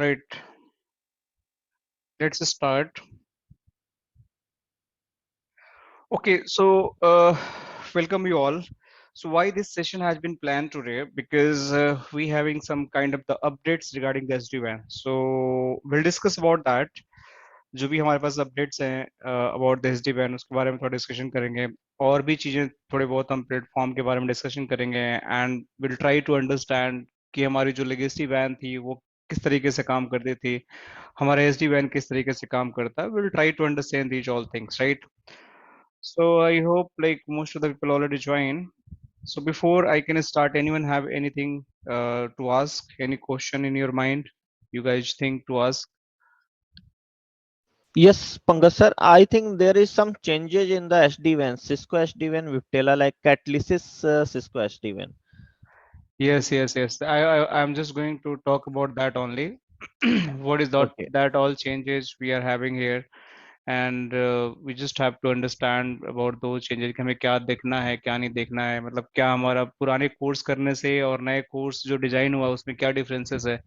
Right, let's start. Okay, so welcome you all. So why this session has been planned today? Because we having some kind of the updates regarding the SD-WAN. So we'll discuss about that. जो भी हमारे पास updates हैं about the SD-WAN उसके बारे में थोड़ा discussion करेंगे और भी चीजें थोड़े बहुत हम प्लेटफॉर्म के बारे में डिस्कशन करेंगे and will try to understand कि हमारी जो लेगेसी वैन थी वो किस तरीके से काम करती थी, हमारा SD-WAN किस तरीके से काम करता है. Will try to understand these all things, right? So I hope like most of the people already join. So before I can start, anyone have anything to ask? Any question in your mind? You guys think to ask? Yes, Pankaj sir, I think there is some changes in the SD-WAN, Cisco SD-WAN, Viptela, like Catalysis Cisco SD-WAN. Yes. I'm just going to talk about that only. What is Okay. that all changes we are having here, and we just have to understand about those changes कि हमें क्या देखना है क्या नहीं देखना है, मतलब क्या हमारा पुराने कोर्स करने से और नए कोर्स जो डिजाइन हुआ उसमें क्या डिफरेंसेस है.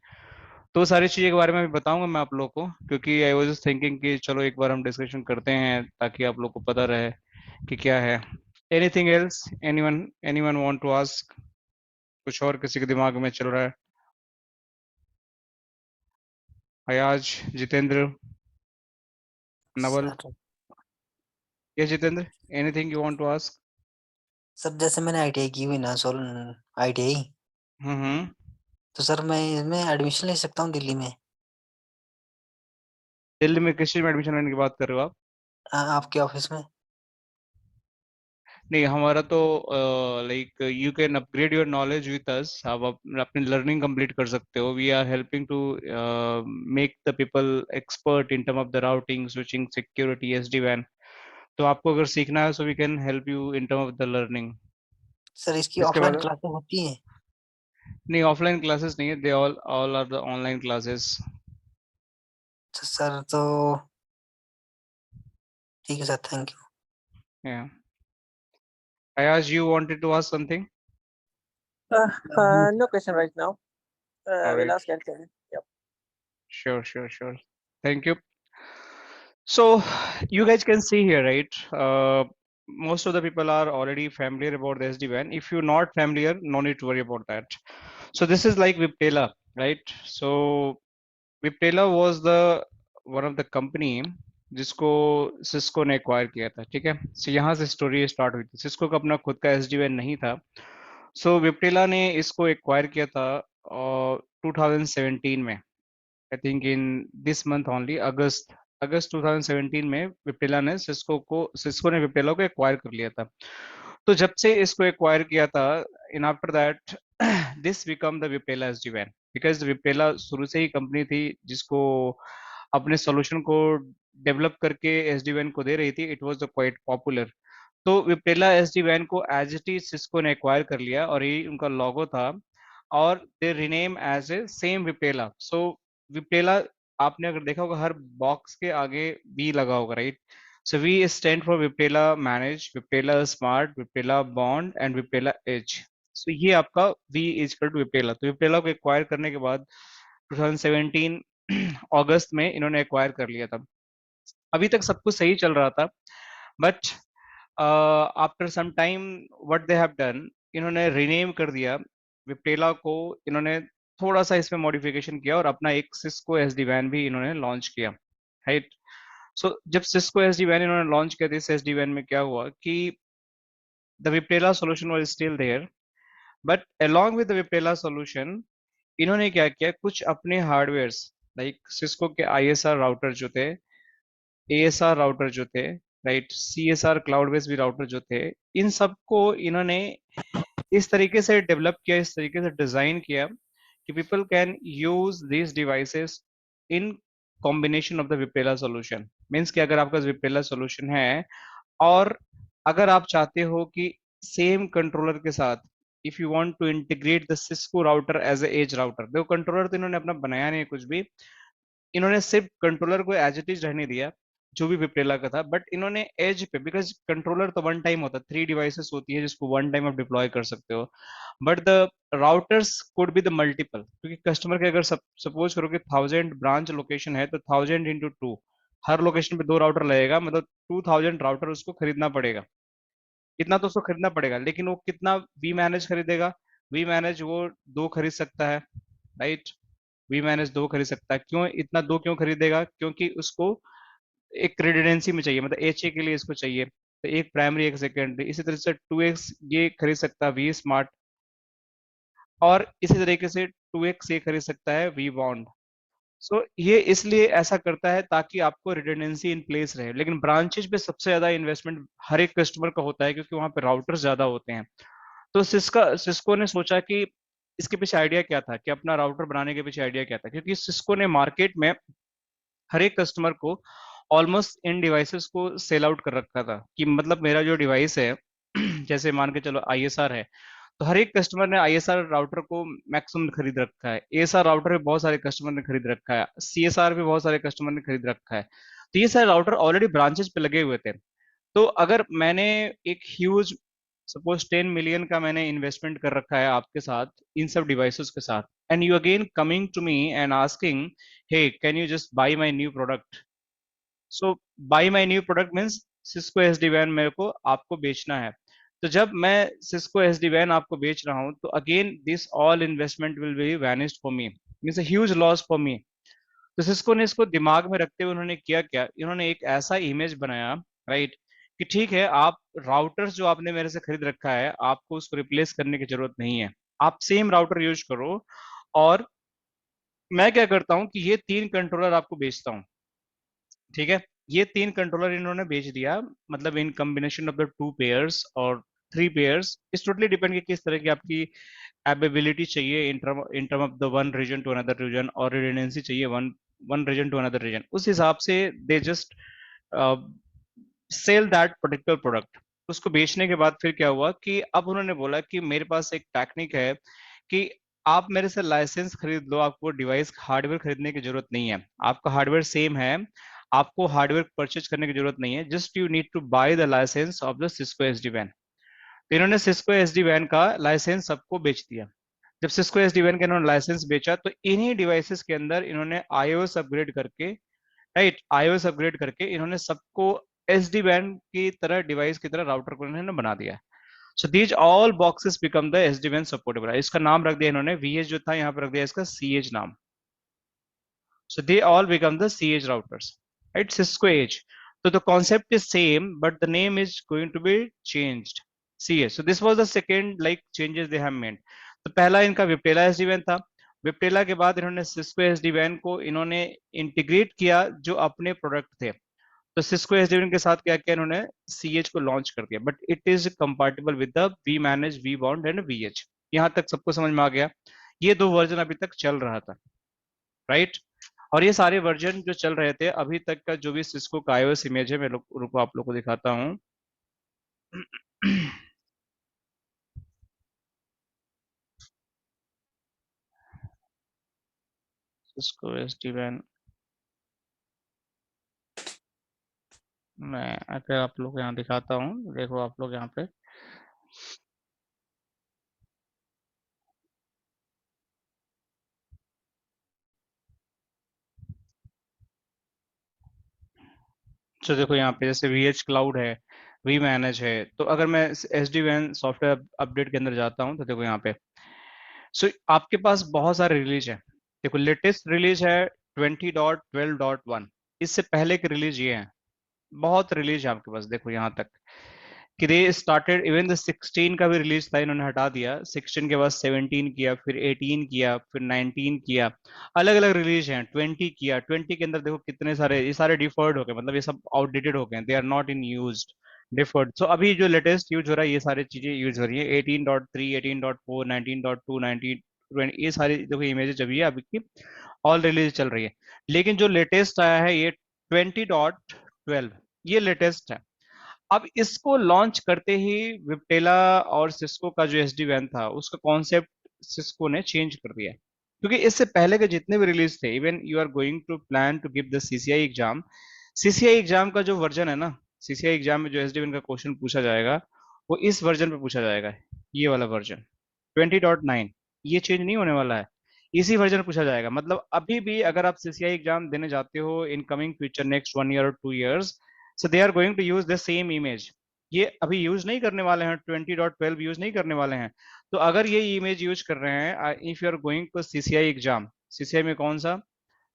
तो सारी चीज़ों के बारे में भी बताऊंगा मैं आप लोगों को, क्योंकि आई वाज जस्ट थिंकिंग कि चलो एक बार हम डिस्कशन करते हैं ताकि आप लोग को पता रहे कि क्या है. Anything else? Anyone anyone want to ask? कुछ और किसी के दिमाग में चल रहा है? अयाज, जितेंद्र, नवल? सर ये Jitendra, anything you want to ask? Sir जैसे मैंने आईटीआई की हुई ना सोल आईटीआई, हम्म. तो सर मैं इसमें एडमिशन ले सकता हूँ दिल्ली में? दिल्ली में किस चीज़ में एडमिशन लेने की बात कर रहे हो आप? आपके ऑफिस में? नहीं, हमारा तो like you can upgrade your knowledge with us. आप अपनी लर्निंग कंप्लीट कर सकते हो. We are helping to make the people expert in term of the routing, switching, security, SD-WAN. तो आपको अगर सीखना है, so we can help you in term of the learning. Sir इसकी इसके ऑफलाइन बाद क्लासेस होती हैं? नहीं, ऑफलाइन क्लासेस नहीं है. They all are the online classes. तो सर तो ठीक है sir, thank you. Yeah. Ayaz, you wanted to ask something? No question right now. All We'll right. ask later. Yep. Sure. Thank you. So you guys can see here, right? Most of the people are already familiar about the SD-WAN. If you're not familiar, no need to worry about that. So this is like Viptela, right? So Viptela was the one of the company जिसको Cisco ने acquire किया था, ठीक है. सो यहाँ से story start हुई थी. सिस्को का अपना खुद का SD-WAN नहीं था. सो विप्टेला ने इसको एक्वायर किया था 2017 में. I think in this month only, अगस्त अगस्त 2017 में सिस्को ने विप्टेला को एक्वायर कर लिया था. तो जब से इसको एक्वायर किया था, in after that this become the Viptela SD-WAN, because Viptela शुरू से ही कंपनी थी जिसको अपने सॉल्यूशन को डेवलप करके SD-WAN को दे रही थी. It was quite popular. तो विप्टेला SD-WAN को एज इट इज सिस्को ने एक्वायर कर लिया और ये उनका लोगो था, और दे रिनेम एज ए सेम विप्टेला. सो विप्टेला, आपने अगर देखा होगा हर बॉक्स के आगे वी लगा होगा, right? So V stand for Viptela manage, Viptela smart, Viptela bond and Viptela edge. So ये आपका V is equal to Viptela. तो विप्टेला को एक्वायर करने के बाद 2017 अगस्त में इन्होंने एक्वायर कर लिया था. अभी तक सब कुछ सही चल रहा था, but after some time what they have done, इन्होंने रीनेम कर दिया विप्टेला को. इन्होंने थोड़ा सा इसमें मॉडिफिकेशन किया और अपना एक सिस्को SD-WAN भी इन्होंने लॉन्च किया, राइट? सो जब सिस्को SD-WAN इन्होंने लॉन्च किया था, इस SD-WAन में क्या हुआ कि the Viptela solution was still there, but along with the Viptela solution इन्होंने क्या किया, कुछ अपने हार्डवेयर्स लाइक सिस्को के ISR राउटर जो थे, ASR राउटर जो थे, राइट, CSR क्लाउड बेस्ड भी राउटर जो थे, इन सबको इन्होंने इस तरीके से डेवलप किया, इस तरीके से डिजाइन किया कि people can use this devices in combination of the Viptela solution. Means कि अगर आपका विप्टेला सॉल्यूशन है और अगर आप चाहते हो कि सेम कंट्रोलर के साथ, if you want to integrate the Cisco router as a edge router, देखो कंट्रोलर तो इन्होंने अपना बनाया नहीं है कुछ भी, इन्होंने सिर्फ कंट्रोलर को एज इट इज रहने दिया, जो भी विप्रेला का था, बट इन्होंने एज पे, बिकॉज कंट्रोलर तो वन टाइम होता है, 3 डिवाइसेस होती है जिसको वन टाइम आप डिप्लॉय कर सकते हो, but the routers could be the multiple, क्योंकि कस्टमर के अगर सपोज करो कि 1000 ब्रांच लोकेशन है, तो 1000 × 2, हर लोकेशन पे 2 राउटर लगेगा, मतलब 2000 राउटर उसको खरीदना पड़ेगा। इतना तो उसको खरीदना पड़ेगा, लेकिन वो कितना वी मैनेज खरीदेगा? वी मैनेज वो 2 खरीद सकता है, राइट? वी मैनेज 2 खरीद सकता है। क्यों इतना 2 क्यों खरीदेगा? क्योंकि उसको एक रेजिडेंसी में चाहिए, मतलब एच ए के लिए इसको चाहिए, तो एक प्राइमरी एक सेकेंडरी। इसी तरह से 2x ये खरीद सकता है वी स्मार्ट, और इसी तरीके से 2x ये खरीद सकता है वी बॉन्ड। सो ये इसलिए ऐसा करता है ताकि आपको रिडंडेंसी इन प्लेस रहे, लेकिन ब्रांचेज पे सबसे ज्यादा इन्वेस्टमेंट हर एक कस्टमर का होता है, क्योंकि वहां पे राउटर्स ज्यादा होते हैं। तो सिस्को ने सोचा कि इसके पीछे आइडिया क्या था, कि अपना राउटर बनाने के पीछे आइडिया क्या था, क्योंकि सिस्को ने मार्केट में हर एक कस्टमर को ऑलमोस्ट इन डिवाइसेस को सेल आउट कर रखा था, कि मतलब मेरा जो डिवाइस है जैसे मान के चलो आईएसआर है, तो हर एक कस्टमर ने आईएसआर राउटर को मैक्सिमम खरीद रखा है, एएसआर राउटर भी बहुत सारे कस्टमर ने खरीद रखा है, सीएसआर भी बहुत सारे कस्टमर ने खरीद रखा है। तो ये सारे राउटर ऑलरेडी ब्रांचेस पे लगे हुए थे। तो अगर मैंने एक ह्यूज, सपोज 10 मिलियन का मैंने इन्वेस्टमेंट कर रखा है आपके साथ इन सब डिवाइसेस के साथ, and you again coming to me and asking, hey can you just buy my new product? So buy my new product means Cisco SD वैन मेरे को आपको बेचना है। तो जब मैं सिस्को एसडी वैन आपको बेच रहा हूं, तो again this all investment will be vanished for me, means a huge loss for me. तो सिस्को ने इसको दिमाग में रखते हुए उन्होंने किया क्या, इन्होंने एक ऐसा इमेज बनाया, राइट, कि ठीक है, आप राउटर्स जो आपने मेरे से खरीद रखा है, आपको उसको रिप्लेस करने की जरूरत नहीं है, आप सेम राउटर यूज करो। और मैं क्या करता हूँ कि ये 3 कंट्रोलर आपको बेचता हूँ, ठीक है? ये 3 कंट्रोलर इन्होंने बेच दिया, मतलब इन कॉम्बिनेशन ऑफ द 2 पेयर्स और 3 पेयर्स, इस टोटली डिपेंड कि किस तरह की आपकी एबिलिटी चाहिए in term of the one region to another region, और रिडंडेंसी चाहिए one one region to another region, उस हिसाब से they just sell that particular product. उसको बेचने के बाद फिर क्या हुआ कि अब उन्होंने बोला कि मेरे पास एक टेक्निक है कि आप मेरे से लाइसेंस खरीद लो, आपको डिवाइस हार्डवेयर खरीदने की जरूरत नहीं है, आपका हार्डवेयर सेम है, आपको हार्डवेयर परचेज करने की जरूरत नहीं है, just you need to buy the licence of the Cisco SD वैन। तो इन्होंने सिस्को एसडी वैन का लाइसेंस सबको बेच दिया। जब सिस्को एसडी वैन का इन्होंने लाइसेंस बेचा, तो इन्हीं डिवाइसेस के अंदर इन्होंने आईओएस अपग्रेड करके, राइट, आईओएस अपग्रेड करके इन्होंने सबको एसडी वैन की तरह, डिवाइस की तरह राउटर को इन्होंने बना दिया। So these all boxes become the SD वैन सपोर्टेबल। इसका नाम रख दिया इन्होंने वीएच, जो था यहाँ पर रख दिया इसका सीएच नाम। So they all become the CH routers, right? Cisco Edge. So the concept is same, but the name is going to be changed. CH. So this was the second like changes they have made. तो पहला इनका विप्टेला SD van था। विप्टेला के बाद इन्होंने Cisco SD van को इन्होंने integrate किया जो अपने प्रोडक्ट थे। तो सिस्को एसडी वैन के साथ क्या किया इन्होंने, सीएच को लॉन्च कर दिया, but it is compatible with the v manage, v bond and VH. यहाँ तक सबको समझ में आ गया? ये 2 वर्जन अभी तक चल रहा था, राइट? और ये सारे वर्जन जो चल रहे थे अभी तक का, जो भी सिस्को का iOS इमेज है, मैं रुको आप लोग को दिखाता हूँ। सिस्को एसडी वैन, मैं अगर आप लोग को यहाँ दिखाता हूँ, देखो आप लोग यहाँ पे, तो देखो यहाँ पे जैसे VH क्लाउड है, वी मैनेज है। तो अगर मैं एसडी वैन सॉफ्टवेयर अपडेट के अंदर जाता हूँ, तो देखो यहाँ पे, सो आपके पास बहुत सारे रिलीज है। देखो लेटेस्ट रिलीज है 20.12.1, इससे पहले की रिलीज ये है, बहुत रिलीज है आपके पास। देखो यहाँ तक कि दे स्टार्टेड, इवन द 16 का भी रिलीज था, इन्होंने हटा दिया। 16 के बाद 17 किया, फिर 18 किया, फिर 19 किया, अलग अलग रिलीज हैं। 20 किया, 20 के अंदर देखो कितने सारे, ये सारे डिफर्ड हो गए, मतलब ये सब आउटडेटेड हो गए, they are not in used, deferred. So अभी जो लेटेस्ट यूज हो रहा है, ये सारी चीजें यूज हो रही है। 18.3, 18.4, 19.2, 19, 20, ये सारी देखो इमेजेस अभी है, अभी की ऑल रिलीज चल रही है। लेकिन जो लेटेस्ट आया है ये 20.12, ये लेटेस्ट है। अब इसको लॉन्च करते ही विप्टेला और सिस्को का जो एसडी वैन था, उसका कॉन्सेप्ट सिस्को ने चेंज कर दिया, क्योंकि इससे पहले के जितने भी रिलीज थे, even you are going to plan to give the CCIE exam, CCIE exam का जो वर्जन है ना, सीसीआई एग्जाम में जो एसडीवन का क्वेश्चन पूछा जाएगा वो इस वर्जन पे पूछा जाएगा, ये वाला वर्जन 20.9, ये चेंज नहीं होने वाला है, इसी वर्जन में पूछा जाएगा। मतलब अभी भी अगर आप सीसीआई एग्जाम देने जाते हो in coming future next 1 year और 2 years, so they are going to use the same image. ये अभी यूज नहीं करने वाले हैं, 20.12 यूज नहीं करने वाले हैं। तो अगर ये इमेज यूज कर रहे हैं, if you are going to CCIE exam, CCIE में कौन सा,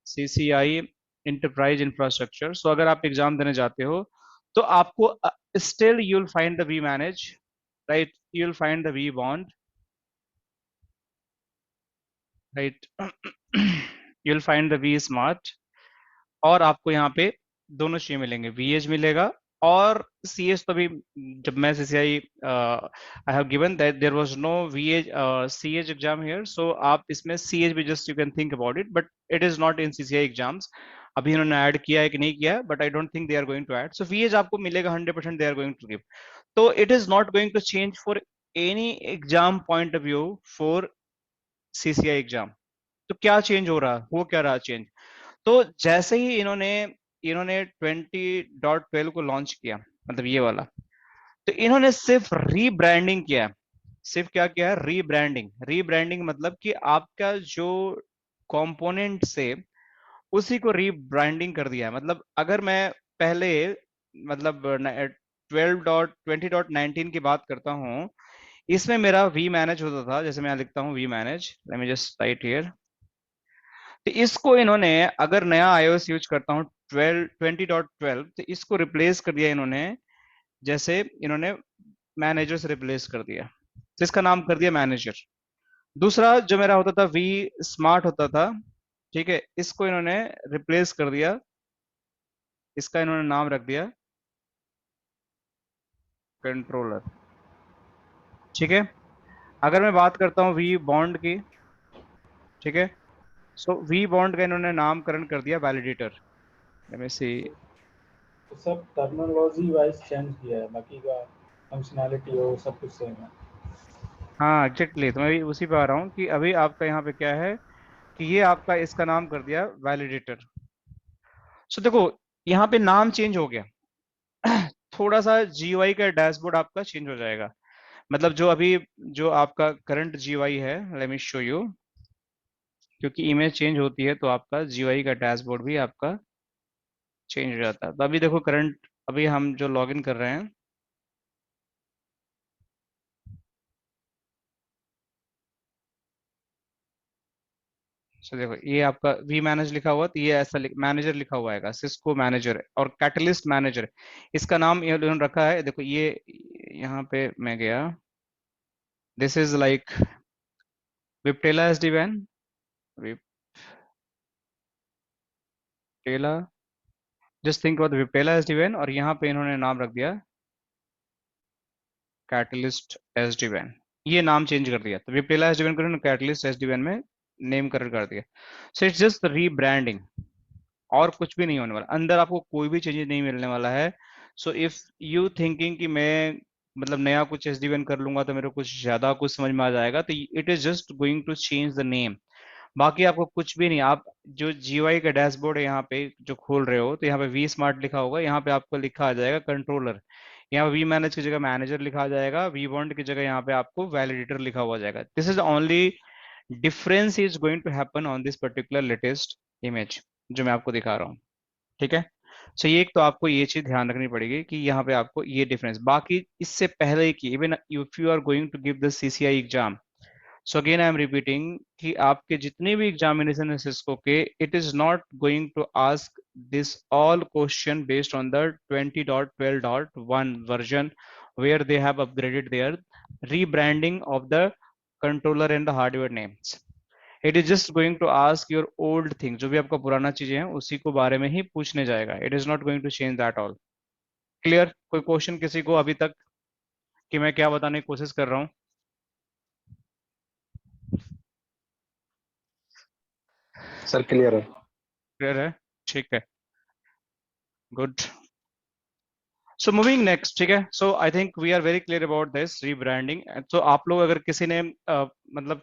सीसीआई इंटरप्राइज इंफ्रास्ट्रक्चर, सो अगर आप एग्जाम देने जाते हो तो आपको still you will find the v manage, right, you will find the v bond, right, you will find the v smart, और आपको यहाँ पे दोनों चीजें मिलेंगे, वीएज मिलेगा और सीएच। तो अभी जब मैं CCI I have given that there was no vEdge CH exam here, so आप इसमें सीएच भी just you can think about it, but it is not in CCI exams. अभी इन्होंने ऐड किया है कि नहीं किया है, but I don't think they are going to add, so vEdge आपको मिलेगा 100%, they are going to give. तो it is not going to change for any exam point of view for CCI exam. तो क्या change हो रहा, हो क्या रहा चेंज? तो जैसे ही इन्होंने इन्होंने 20.12 को लॉन्च किया, मतलब ये वाला, तो इन्होंने सिर्फ रीब्रांडिंग किया है। सिर्फ क्या किया है, रीब्रांडिंग। रीब्रांडिंग मतलब कि आपका जो कंपोनेंट से उसी को रीब्रांडिंग कर दिया है। मतलब अगर मैं पहले, मतलब 20.19 की बात करता हूँ, इसमें मेरा वी मैनेज होता था, जैसे मैं लिखता हूँ v manage, let me just write here. तो इसको इन्होंने, अगर नया iOS यूज करता हूँ 20.12, तो इसको रिप्लेस कर दिया इन्होंने, जैसे इन्होंने मैनेजर से रिप्लेस कर दिया, तो इसका नाम कर दिया मैनेजर। दूसरा जो मेरा होता था वी स्मार्ट होता था, ठीक है, इसको इन्होंने रिप्लेस कर दिया, इसका इन्होंने नाम रख दिया कंट्रोलर, ठीक है। अगर मैं बात करता हूँ वी बॉन्ड की, ठीक है, सो वी बॉन्ड का इन्होंने नामकरण कर दिया वैलिडेटर। लेट मी सी, तो सब टर्मिनोलॉजी वाइज चेंज किया है, बाकी का फंक्शनैलिटी हो सब कुछ सेम है। हाँ एग्जैक्टली, तो मैं भी उसी पे आ रहा हूँ कि अभी आपका यहाँ पे क्या है कि ये आपका इसका नाम कर दिया वैलिडेटर। सो देखो यहाँ पे नाम चेंज हो गया, थोड़ा सा जीयूआई का डैशबोर्ड आपका चेंज हो जाएगा। मतलब जो अभी जो आपका करंट जीयूआई है, लेट मी शो यू, क्योंकि इमेज चेंज होती है तो आपका जीयूआई का डैशबोर्ड भी आपका चेंज हो जाता है। तो अभी देखो करंट, अभी हम जो लॉगिन कर रहे हैं, सो देखो ये आपका वी मैनेज लिखा हुआ, तो ये ऐसा मैनेजर लिखा हुआ है, सिस्को मैनेजर और कैटलिस्ट मैनेजर, इसका नाम इन्होंने रखा है। देखो ये यहाँ पे मैं गया, this is like विप्टेला SD van, विप्टेला, just think about विप्टेला SD van, और यहाँ पे इन्होंने नाम रख दिया कैटलिस्ट एसडी वैन, ये नाम चेंज कर दिया। तो विप्टेला एसडी वैन को इन्होंने कैटलिस्ट एसडी वैन में नेम कर दिया। सो इट्स जस्ट रीब्रांडिंग, और कुछ भी नहीं होने वाला, अंदर आपको कोई भी चेंजेस नहीं मिलने वाला है। सो इफ यू थिंकिंग कि मैं मतलब नया कुछ एस डी कर लूंगा तो मेरे को कुछ ज्यादा कुछ समझ में आ जाएगा, तो it is just going to change the name. बाकी आपको कुछ भी नहीं, आप जो जीयूआई का डैशबोर्ड है यहाँ पे जो खोल रहे हो, तो यहाँ पे वी स्मार्ट लिखा होगा, यहाँ पे आपको लिखा आ जाएगा कंट्रोलर, यहाँ वी मैनेज की जगह मैनेजर लिखा आ जाएगा, वी बॉन्ड की जगह यहाँ पे आपको वैलिडेटर लिखा हुआ जाएगा। This is only difference is going to happen on this particular latest image जो मैं आपको दिखा रहा हूँ, ठीक है। सो ये एक तो आपको ये चीज ध्यान रखनी पड़ेगी कि यहाँ पे आपको ये डिफरेंस, बाकी इससे पहले की even if you are going to give the CCIE exam, so again I am repeating कि आपके जितने भी एग्जामिनेशन है सिस्को के, it is not going to ask this all question based on the 20.12.1 version where they have upgraded their rebranding of the controller and the hardware names. It is just going to ask your old thing, जो भी आपका पुराना चीजें हैं उसी को बारे में ही पूछने जाएगा। It is not going to change that all. Clear? कोई क्वेश्चन किसी को अभी तक कि मैं क्या बताने की कोशिश कर रहा हूँ? सर क्लियर है। क्लियर है, ठीक है, गुड। सो मूविंग नेक्स्ट, ठीक है। So I think we are very clear about this rebranding. तो आप लोग अगर किसी ने मतलब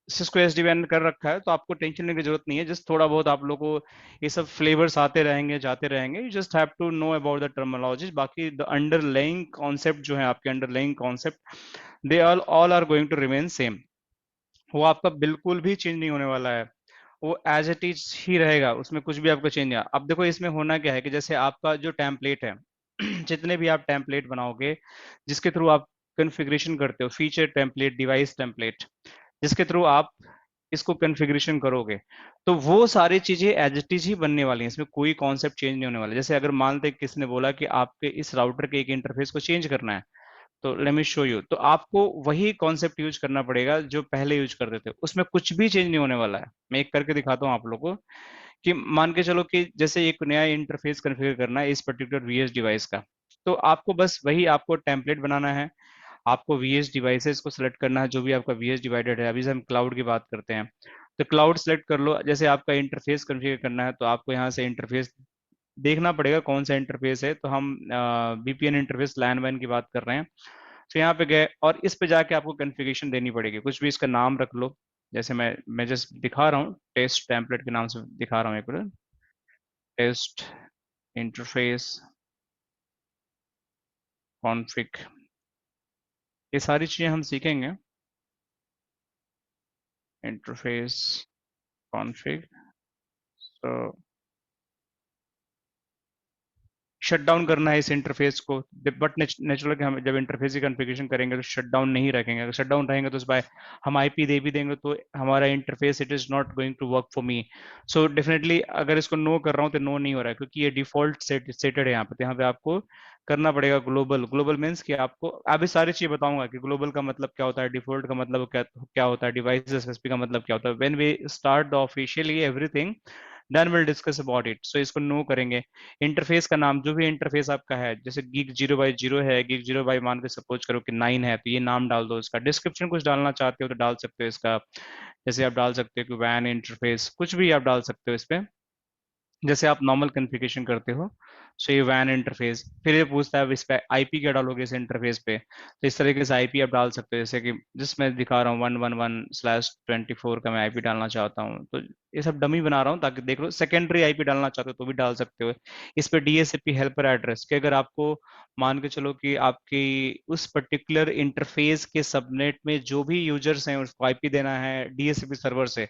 सिस्को एसडीवैन कर रखा है तो आपको टेंशन लेने की जरूरत नहीं है। जस्ट थोड़ा बहुत आप लोग को ये सब फ्लेवर्स आते रहेंगे जाते रहेंगे, you just have to know about the terminology. बाकी द अंडरलाइंग कॉन्सेप्ट जो है आपके underlying concept, they all are going to remain same. वो आपका बिल्कुल भी चेंज नहीं होने वाला है, वो एज इट इज ही रहेगा, उसमें कुछ भी आपको चेंज नहीं। अब देखो इसमें होना क्या है कि जैसे आपका जो टेम्पलेट है जितने भी आप टेम्पलेट बनाओगे, जिसके थ्रू आप कॉन्फ़िगरेशन करते हो, फीचर टेम्पलेट, डिवाइस टेम्पलेट, जिसके थ्रू आप इसको कॉन्फ़िगरेशन करोगे, तो वो सारी चीजें एज इट इज ही बनने वाली हैं, इसमें कोई कॉन्सेप्ट चेंज नहीं होने वाला। जैसे अगर मान लें किसने बोला कि आपके इस राउटर के एक इंटरफेस को चेंज करना है, तो लेट मी शो यू, तो आपको वही कॉन्सेप्ट यूज करना पड़ेगा जो पहले यूज करते थे, उसमें कुछ भी चेंज नहीं होने वाला है। मैं एक करके दिखाता हूँ आप लोगों को कि मान के चलो कि जैसे एक नया इंटरफेस कॉन्फ़िगर करना है इस पर्टिकुलर वीएस डिवाइस का, तो आपको बस वही आपको टेम्पलेट बनाना है, आपको वीएस डिवाइसेस को सिलेक्ट करना है, जो भी आपका वीएस डिवाइडेड है। अभी से हम क्लाउड की बात करते हैं, तो क्लाउड सेलेक्ट कर लो। जैसे आपका इंटरफेस कॉन्फ़िगर करना है तो आपको यहाँ से इंटरफेस देखना पड़ेगा कौन सा इंटरफेस है, तो हम वीपीएन इंटरफेस लैन वैन की बात कर रहे हैं। तो यहाँ पे गए और इस पे जाके आपको कॉन्फ़िगरेशन देनी पड़ेगी, कुछ भी इसका नाम रख लो। जैसे मैं जस्ट दिखा रहा हूँ, टेस्ट टेम्पलेट के नाम से दिखा रहा हूँ एक बार, टेस्ट इंटरफेस कॉन्फ़िग, ये सारी चीजें हम सीखेंगे। इंटरफेस कॉन्फ़िग, तो शट डाउन करना है इस इंटरफेस को, बट नेचुरल कि हम जब इंटरफेस की कॉन्फ़िगरेशन करेंगे तो शट डाउन नहीं रखेंगे। अगर शट डाउन रहेंगे तो उस बाय हम आईपी दे भी देंगे तो हमारा interface it is not going to work for me. So definitely अगर इसको नो कर रहा हूँ तो नो नहीं हो रहा है, क्योंकि ये डिफॉल्ट सेटेड है यहाँ पे। तो यहाँ पे आपको करना पड़ेगा ग्लोबल। ग्लोबल मीन्स कि आपको अभी सारी चीज बताऊंगा कि ग्लोबल का मतलब क्या होता है, डिफॉल्ट का मतलब क्या होता है, डिवाइस स्पेसिफिक का मतलब क्या होता है। When we start the officially everything, then will discuss about it. So इसको नो करेंगे। इंटरफेस का नाम, जो भी इंटरफेस आपका है, जैसे गीक 0/0 है, गीक 0 मान के सपोज करो कि 9 है, तो ये नाम डाल दो। इसका डिस्क्रिप्शन कुछ डालना चाहते हो तो डाल सकते हो इसका, जैसे आप डाल सकते हो कि वैन इंटरफेस, कुछ भी आप डाल सकते हो इस पे, जैसे आप नॉर्मल कॉन्फ़िगरेशन करते हो। सो ये वैन इंटरफेस, फिर ये पूछता है इस पे आईपी क्या डालोगे इस इंटरफेस पे, तो इस तरीके से आईपी आप डाल सकते हो। जैसे कि जिस मैं दिखा रहा हूँ 111/24 का मैं आईपी डालना चाहता हूँ, तो ये सब डमी बना रहा हूँ ताकि देख लो। सेकेंडरी आईपी डालना चाहते हो तो भी डाल सकते हो। इस पे डीएससीपी हेल्पर एड्रेस, कि अगर आपको मान के चलो कि आपकी उस पर्टिकुलर इंटरफेस के सबनेट में जो भी यूजर्स हैं उसको आईपी देना है डीएससीपी सर्वर से,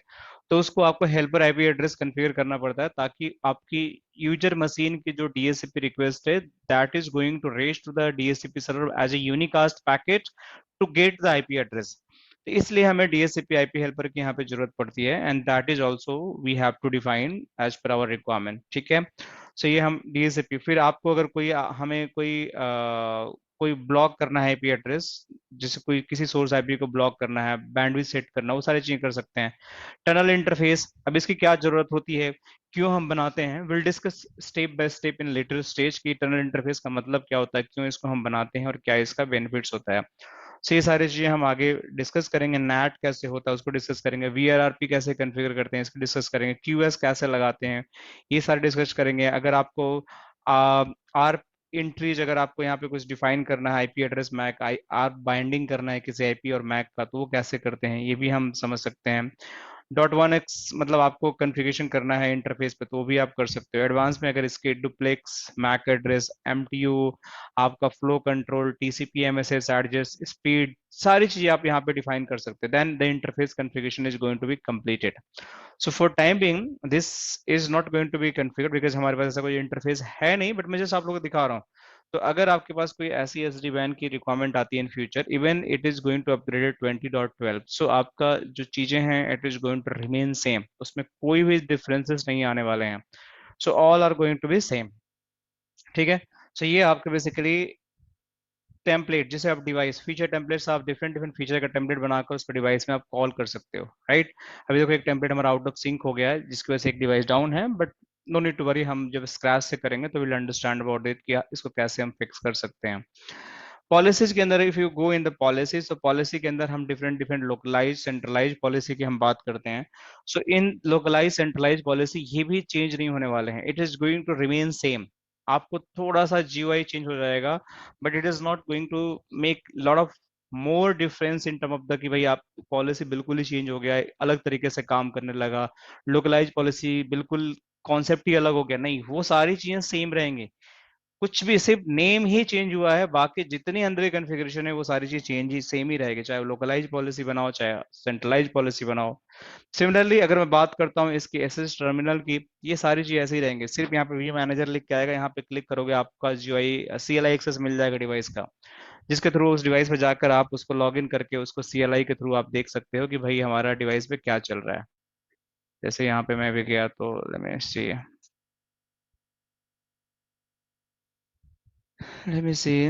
तो उसको आपको हेल्पर आईपी एड्रेस कॉन्फ़िगर करना पड़ता है, ताकि आपकी यूजर मशीन की जो डीएससीपी रिक्वेस्ट है, that is going to raise to the DSCP server as a unicast packet to get the IP address. तो इसलिए हमें डीएससीपी आईपी हेल्पर की यहाँ पे जरूरत पड़ती है, and that is also we have to define as per our requirement. ठीक है, सो ये हम डीएससीपी, फिर आपको अगर कोई हमें कोई ब्लॉक करना है आईपी एड्रेस, जैसे कोई किसी सोर्स आईपी को ब्लॉक करना है, बैंडविड्थ सेट करना, वो सारी चीजें कर सकते हैं। टनल इंटरफेस, अब इसकी क्या जरूरत होती है, क्यों हम बनाते हैं, will discuss step by step in later stage की टनल इंटरफेस का मतलब क्या होता है, क्यों इसको हम बनाते हैं और क्या इसका बेनिफिट्स होता है। सो ये सारी चीजें हम आगे डिस्कस करेंगे। नैट कैसे होता है उसको डिस्कस करेंगे, वीआरआरपी कैसे कॉन्फ़िगर करते हैं इसको डिस्कस करेंगे, क्यूएस कैसे लगाते हैं, ये सारे डिस्कस करेंगे। अगर आपको आर इंट्रीज, अगर आपको यहाँ पे कुछ डिफाइन करना है, IP address MAC or binding करना है किसी आईपी और मैक का, तो वो कैसे करते हैं ये भी हम समझ सकते हैं। .1x मतलब आपको कॉन्फ़िगरेशन करना है इंटरफेस पे, तो वो भी आप कर सकते हो। एडवांस में अगर इसके डुप्लेक्स, मैक एड्रेस, एमटीयू, आपका flow control, TCP, MSS, adjust, speed, सारी चीजें आप यहाँ पे डिफाइन कर सकते हैं। Then the interface configuration is going to be completed. So for time being this is not going to be configured, because हमारे पास ऐसा कोई इंटरफेस है नहीं, बट मैं जस्ट आप लोगों को दिखा रहा हूँ। तो अगर आपके पास कोई ऐसी एसडी वैन की रिक्वायरमेंट आती है in future, even it is going to upgraded 20.12, so आपका जो चीजें हैं it is going to remain same, उसमें कोई भी डिफरेंसेस नहीं आने वाले हैं। So all are going to be same. ठीक है, सो ये आपके बेसिकली टेम्पलेट, जिसे आप डिवाइस फीचर टेम्पलेट्स, आप डिफरेंट डिफरेंट फीचर का टेम्पलेट बनाकर उस पर डिवाइस में आप कॉल कर सकते हो, राइट। अभी देखो एक टेम्पलेट हमारा आउट ऑफ सिंक हो गया है, जिसकी वजह से एक डिवाइस डाउन है, but no need to worry, हम जब स्क्रैच से करेंगे तो विल अंडरस्टैंड अबाउट इट कि इसको कैसे हम फिक्स कर सकते हैं। पॉलिसीज के अंदर if you go in the policies, तो पॉलिसी के अंदर हम different different localize centralize policy की हम बात करते हैं। So in localize centralize policy ये भी चेंज नहीं होने वाले हैं, it is going to remain same. आपको थोड़ा सा जीयूआई चेंज हो जाएगा, but it is not going to make lot of more difference in term of the कि भाई आप पॉलिसी बिल्कुल ही चेंज हो गया है, अलग तरीके से काम करने लगा, लोकलाइज पॉलिसी बिल्कुल कॉन्सेप्ट ही अलग हो गया, नहीं, वो सारी चीजें सेम रहेंगी। कुछ भी सिर्फ नेम ही चेंज हुआ है, बाकी जितनी अंदर कॉन्फ़िगरेशन है वो सारी चीज चेंज ही सेम ही रहेगी, चाहे लोकलाइज पॉलिसी बनाओ चाहे सेंट्रलाइज पॉलिसी बनाओ। सिमिलरली अगर मैं बात करता हूँ इसकी एसएस टर्मिनल की, ये सारी चीज ऐसे ही रहेंगे, सिर्फ यहाँ पे वी मैनेजर लिख के आएगा, यहाँ पे क्लिक करोगे आपका जीयूआई सीएलआई एक्सेस मिल जाएगा डिवाइस का, जिसके थ्रू उस डिवाइस पे जाकर आप उसको लॉग इन करके उसको सीएलआई के थ्रू आप देख सकते हो कि भाई हमारा डिवाइस पे क्या चल रहा है। जैसे यहाँ पे मैं भी गया तो let me C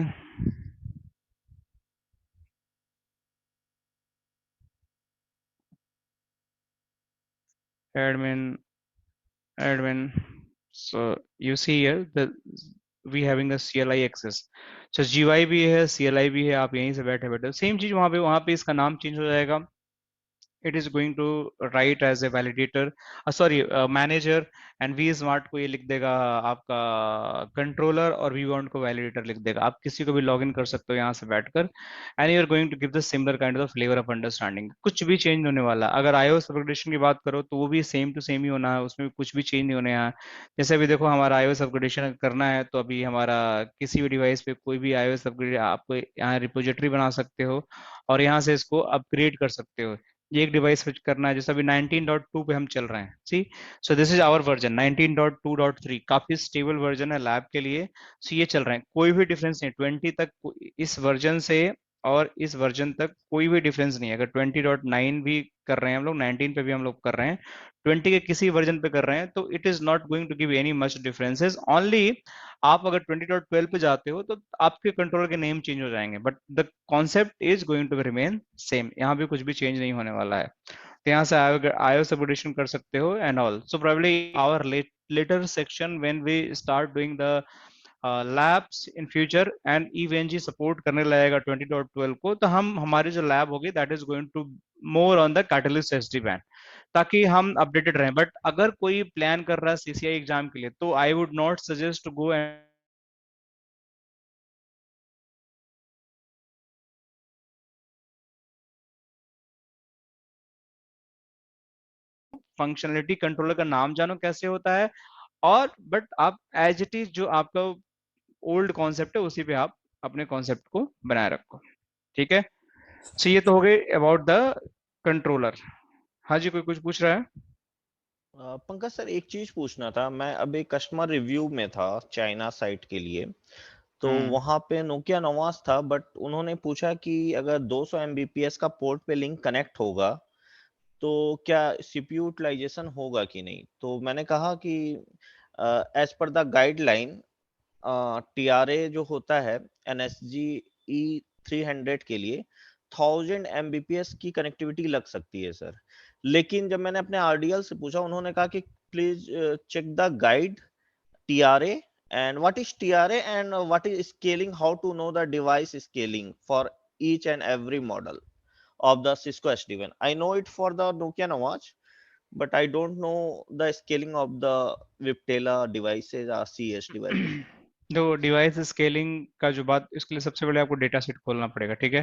admin admin, so you see here the we having the CLI access, so GUI भी है CLI भी है, आप यहीं से बैठे बैठे सेम चीज वहां पे इसका नाम चेंज हो जाएगा, it is going to write as a validator, sorry manager, and V smart को ये लिख देगा आपका कंट्रोलर, और V want को वैलिडेटर लिख देगा। आप किसी को भी लॉग इन कर सकते हो यहाँ से बैठकर, and you are going to give the similar kind of flavour of understanding, कुछ भी चेंज होने वाला। अगर iOS अपग्रेडेशन की बात करो तो वो भी सेम टू सेम ही होना है, उसमें भी कुछ भी चेंज नहीं होने हैं। जैसे अभी देखो हमारा iOS अपग्रेडेशन करना है, तो अभी हमारा किसी भी डिवाइस पे कोई भी iOS अपग्रेड आपको यहाँ रिपोजिटरी बना सकते हो और यहाँ से इसको अपग्रेड कर सकते हो। ये एक डिवाइस स्विच करना है, जैसे अभी 19.2 पे हम चल रहे हैं, see, so this is our version 19.2.3, काफी स्टेबल वर्जन है लैब के लिए। सो ये चल रहे हैं, कोई भी डिफरेंस नहीं 20 तक, इस वर्जन से और इस वर्जन तक कोई भी डिफरेंस नहीं है। अगर 20.9 भी कर रहे हैं हम लोग, 19 पे भी हम लोग कर रहे हैं, 20 के किसी वर्जन पे कर रहे हैं, तो it is not going to give any much differences, only आप अगर 20.12 पे जाते हो तो आपके कंट्रोलर के नेम चेंज हो जाएंगे, but the concept is going to remain same, यहाँ भी कुछ भी चेंज नहीं होने वाला है। तो यहाँ से iOS अपडेशन कर सकते हो and all. So probably our later section when we start doing the labs in future and EVNG support करने लगेगा 20.12 को, तो हम हमारी जो लैब होगी that is going to more on the Catalyst SD band, ताकि हम अपडेटेड रहें। बट अगर कोई प्लान कर रहा है CCI एग्जाम के लिए, तो I would not suggest to go and functionality controller का नाम जानो कैसे होता है, और बट आप एज इट इज जो आपका ओल्ड कॉन्सेप्ट है उसी पे आप अपने कॉन्सेप्ट को बनाए रखो, ठीक है। सो ये तो हो गए अबाउट द कंट्रोलर। हाँ जी, कोई कुछ पूछ रहा है? पंकज सर, एक चीज पूछना था। मैं अभी कस्टमर रिव्यू में था चाइना साइट के लिए, तो वहां पे नोकिया नवास था, बट उन्होंने पूछा कि अगर 200 Mbps का पोर्ट पे लिंक कनेक्ट होगा तो क्या CPU यूटिलाइजेशन होगा कि नहीं। तो मैंने कहा कि as per the guideline TRA जो होता है NSG E300 के लिए 1000 Mbps की कनेक्टिविटी लग सकती है सर। लेकिन जब मैंने अपने RDL से पूछा, उन्होंने कहा कि please check the guide TRA and what is TRA and what is scaling, how to know the device scaling for each and every model of the Cisco SD-WAN. I know it for the Nokia Navas, but I don't know the scaling of the Viptela devices or CS devices. जो device scaling का जो बात, इसके लिए सबसे पहले आपको data set खोलना पड़ेगा, ठीक है।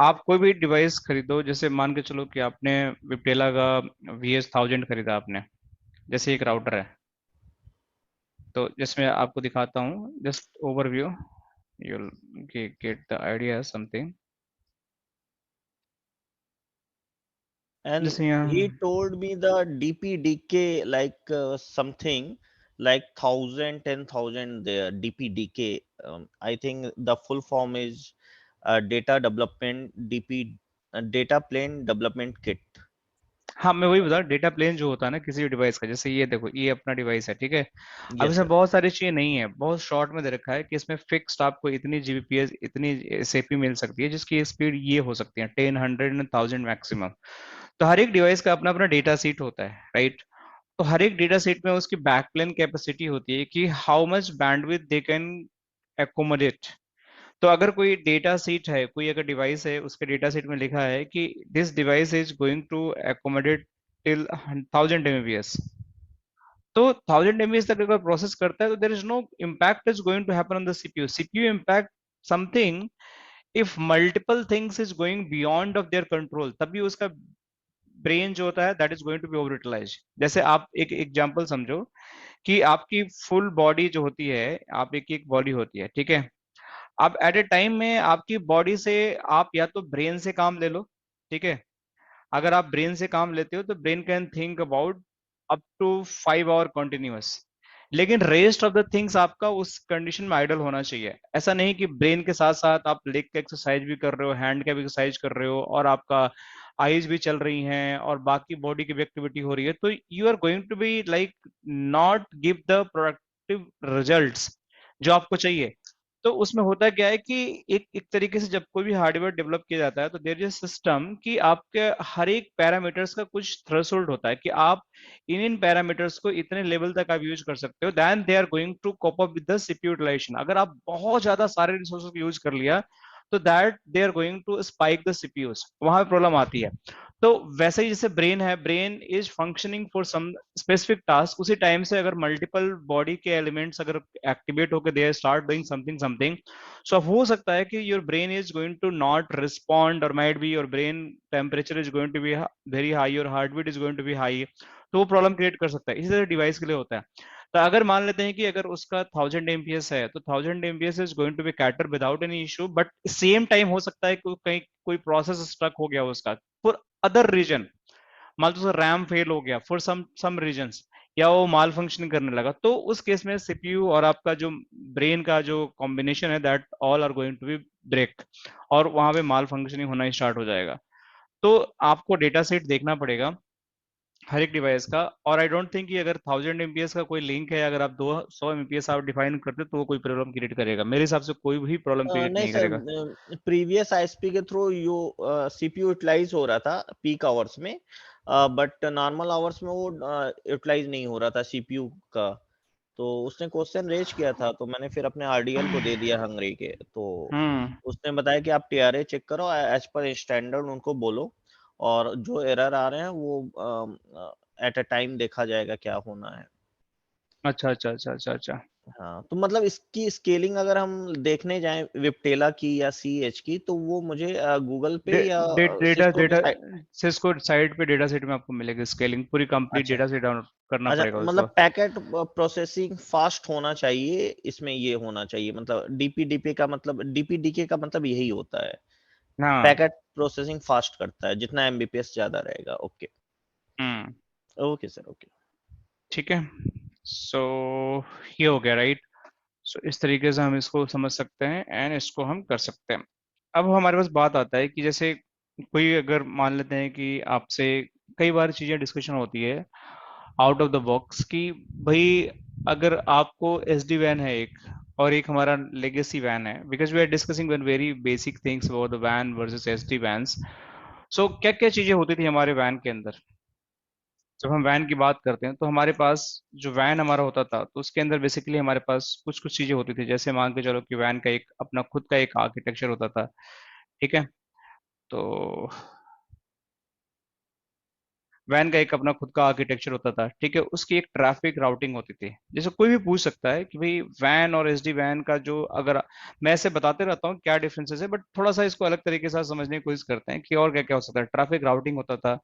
आप कोई भी डिवाइस खरीदो, जैसे मान के चलो कि आपने विप्टेला का VS1000 खरीदा आपने, जैसे एक राउटर है, तो जिसमें आपको दिखाता हूँ just overview, you'll get the idea something। And जैसे यहाँ he told me the DPDK like something like 1000, 10,000 there DPDK. I think the full form is data development data plane development kit. हाँ, मैं वही बता, डेटा प्लेन जो होता है ना किसी भी डिवाइस का, जैसे ये देखो ये अपना डिवाइस है, ठीक है। अब Yes इसमें sir. बहुत सारी चीजें नहीं है, बहुत शॉर्ट में दे रखा है कि इसमें फिक्स्ड आपको इतनी GBps इतनी SAP मिल सकती है, जिसकी स्पीड ये हो सकती है 10, 100 and 1000 मैक्सिमम। तो हर एक डिवाइस का अपना अपना डेटा सीट होता है, राइट। तो हर एक डेटा सेट में उसकी बैकप्लेन कैपेसिटी होती है कि how much bandwidth they can accommodate. तो अगर कोई डेटा सीट है, कोई अगर डिवाइस है, उसके डेटा सीट में लिखा है कि this device is going to accommodate till 1000 MBps, तो 1000 MBps तक अगर प्रोसेस करता है तो there is no impact is going to happen on the CPU। CPU impact something if multiple things is going beyond of their control, तभी उसका brain जो होता है that is going to be over utilise. जैसे आप एक example समझो कि आपकी फुल बॉडी जो होती है, आप एक एक बॉडी होती है, ठीक है। अब एट ए टाइम में आपकी बॉडी से आप या तो ब्रेन से काम ले लो, ठीक है। अगर आप ब्रेन से काम लेते हो तो brain can think about up to 5 hour continuous, लेकिन रेस्ट ऑफ द थिंग्स आपका उस कंडीशन में आइडल होना चाहिए। ऐसा नहीं कि ब्रेन के साथ साथ आप लेग का एक्सरसाइज भी कर रहे हो, हैंड का भी एक्सरसाइज कर रहे हो, और आपका आईज भी चल रही हैं और बाकी बॉडी की भी एक्टिविटी हो रही है, तो you are going to be like not give the productive results जो आपको चाहिए। तो उसमें होता क्या है कि एक तरीके से जब कोई भी हार्डवेयर डेवलप किया जाता है तो देयर इज सिस्टम कि आपके हर एक पैरामीटर्स का कुछ थ्रेशोल्ड होता है कि आप इन पैरामीटर्स को इतने लेवल तक आप यूज कर सकते हो, then they are going to cope up with the CPU utilisation. अगर आप बहुत ज्यादा सारे रिसोर्सेज को यूज कर लिया तो that they are going to spike the CPUs, वहां पे प्रॉब्लम आती है। तो वैसे ही जैसे ब्रेन है, brain is functioning for some specific task, उसी टाइम से अगर मल्टीपल बॉडी के एलिमेंट्स अगर एक्टिवेट होकर they start doing something something, so अब हो सकता है कि your brain is going to not respond, और might be your brain temperature is going to be very high, your heart beat is going to be high, तो वो problem create कर सकता है। इसी तरह डिवाइस के लिए होता है। तो अगर मान लेते हैं कि अगर उसका 1000 MPS है तो 1000 MPS is going to be cater without any issue, but same time हो सकता है कि कहीं कोई प्रोसेस स्ट्रक हो गया उसका फॉर अदर रीजन, मान लो रैम फेल हो गया फॉर सम रीजंस, या वो माल फंक्शनिंग करने लगा, तो उस केस में सीपीयू और आपका जो ब्रेन का जो कॉम्बिनेशन है that all are going to be break, और वहां पे माल फंक्शनिंग होना स्टार्ट हो जाएगा। तो आपको डेटा सेट देखना पड़ेगा हर एक डिवाइस का, और आई डोंट थिंक कि अगर 1000 MPS का कोई लिंक है, अगर आप 200 MPS आप डिफाइन करते तो वो कोई प्रॉब्लम क्रिएट करेगा, मेरे हिसाब से कोई भी प्रॉब्लम क्रिएट नहीं नहीं सर, करेगा। प्रीवियस आईएसपी के थ्रू यो सीपीयू यूटिलाइज हो रहा था पीक आवर्स में, बट नॉर्मल आवर्स में वो यूटिलाइज नहीं हो रहा था सीपीयू का। तो उसने क्वेश्चन रेज किया था, तो मैंने फिर अपने आरडीएल को दे दिया हंगरी के, तो हम्म। उसने बताया कि आप टीआरए चेक करो एज पर स्टैंडर्ड, उनको बोलो, और जो एरर आ रहे हैं वो एट अ टाइम देखा जाएगा क्या होना है। अच्छा अच्छा अच्छा अच्छा अच्छा। हाँ, तो मतलब इसकी स्केलिंग अगर हम देखने जाएं विप्टेला की या सीएच की, तो वो मुझे गूगल पे या डेटा सिस्को के डेटा साइट। सिस्को साइट पे डेटा सेट में आपको मिलेगी स्केलिंग, पूरी कंप्लीट अच्छा डेटा सेट डाउनलोड करना अच्छा, पड़ेगा मतलब उसको। पैकेट प्रोसेसिंग फास्ट होना चाहिए, इसमें ये होना चाहिए, मतलब डीपीडीपी का मतलब, डीपीडीके का मतलब यही होता है, हाँ। पैकेट प्रोसेसिंग फास्ट करता है जितना एमबीपीएस ज्यादा रहेगा। Okay hmm. Okay sir, okay. ठीक है। सो ये हो गया राइट। सो इस तरीके से हम इसको समझ सकते हैं एंड इसको हम कर सकते हैं। अब हमारे पास बात आता है कि जैसे कोई अगर मान लेते हैं कि आपसे कई बार चीजें डिस्कशन होती है आउट ऑफ द बॉक्स कि भाई अगर आपको एस डी वैन है एक, और एक हमारा लेगेसी वैन है, because we are discussing one very basic things about the वैन versus S D WANs. So क्या क्या चीजें होती थी हमारे वैन के अंदर। जब हम वैन की बात करते हैं तो हमारे पास जो वैन हमारा होता था तो उसके अंदर बेसिकली हमारे पास कुछ कुछ चीजें होती थी, जैसे मान के चलो कि वैन का एक अपना खुद का एक आर्किटेक्चर होता था, ठीक है। तो वैन का एक अपना खुद का आर्किटेक्चर होता था, ठीक है। उसकी एक ट्रैफिक राउटिंग होती थी। जैसे कोई भी पूछ सकता है कि भाई वैन और एसडी वैन का जो, अगर मैं ऐसे बताते रहता हूँ क्या डिफरेंसेस है, बट थोड़ा सा इसको अलग तरीके से समझने की कोशिश करते हैं कि और क्या क्या हो सकता है। ट्रैफिक राउटिंग होता था,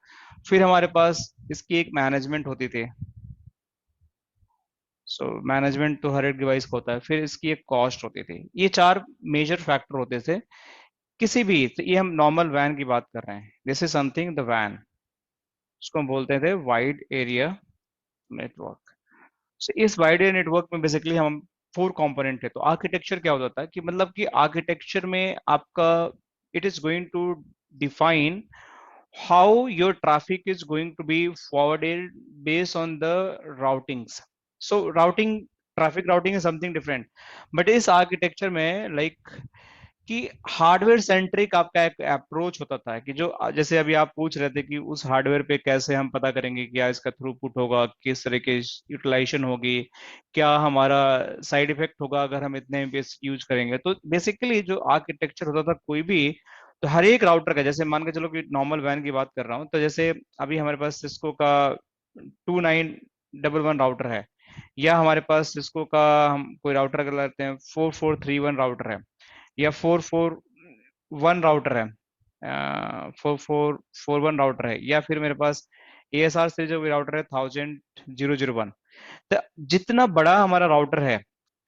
फिर हमारे पास इसकी एक मैनेजमेंट होती थी। सो मैनेजमेंट तो हर एक डिवाइस का होता है, फिर इसकी एक कॉस्ट होती थी। ये चार मेजर फैक्टर होते थे किसी भी, तो ये हम नॉर्मल वैन की बात कर रहे हैं, दिस इज समथिंग द वैन, उसको हम बोलते थे वाइड एरिया नेटवर्क। सो इस वाइड एरिया नेटवर्क में बेसिकली हम 4 कंपोनेंट है। तो आर्किटेक्चर क्या होता था कि मतलब कि आर्किटेक्चर में आपका it is going to define how your traffic is going to be forwarded based on the routings. So routing, traffic routing is something different, but इस आर्किटेक्चर में लाइक कि हार्डवेयर सेंट्रिक आपका एक अप्रोच होता था कि जो जैसे अभी आप पूछ रहे थे कि उस हार्डवेयर पे कैसे हम पता करेंगे क्या इसका थ्रूपुट होगा, किस तरह की यूटिलाइजेशन होगी, क्या हमारा साइड इफेक्ट होगा अगर हम इतने एमबीपीएस यूज करेंगे। तो बेसिकली जो आर्किटेक्चर होता था कोई भी, तो हर एक राउटर का, जैसे मान के चलो कि नॉर्मल वैन की बात कर रहा हूँ, तो जैसे अभी हमारे पास सिस्को का 2911 राउटर है, या हमारे पास सिस्को का हम कोई राउटर अगर लेते हैं 4431 राउटर है, या 44 वन राउटर है, 4441 राउटर है, या फिर मेरे पास ASR से जो राउटर है 1000 तो जितना बड़ा हमारा राउटर है,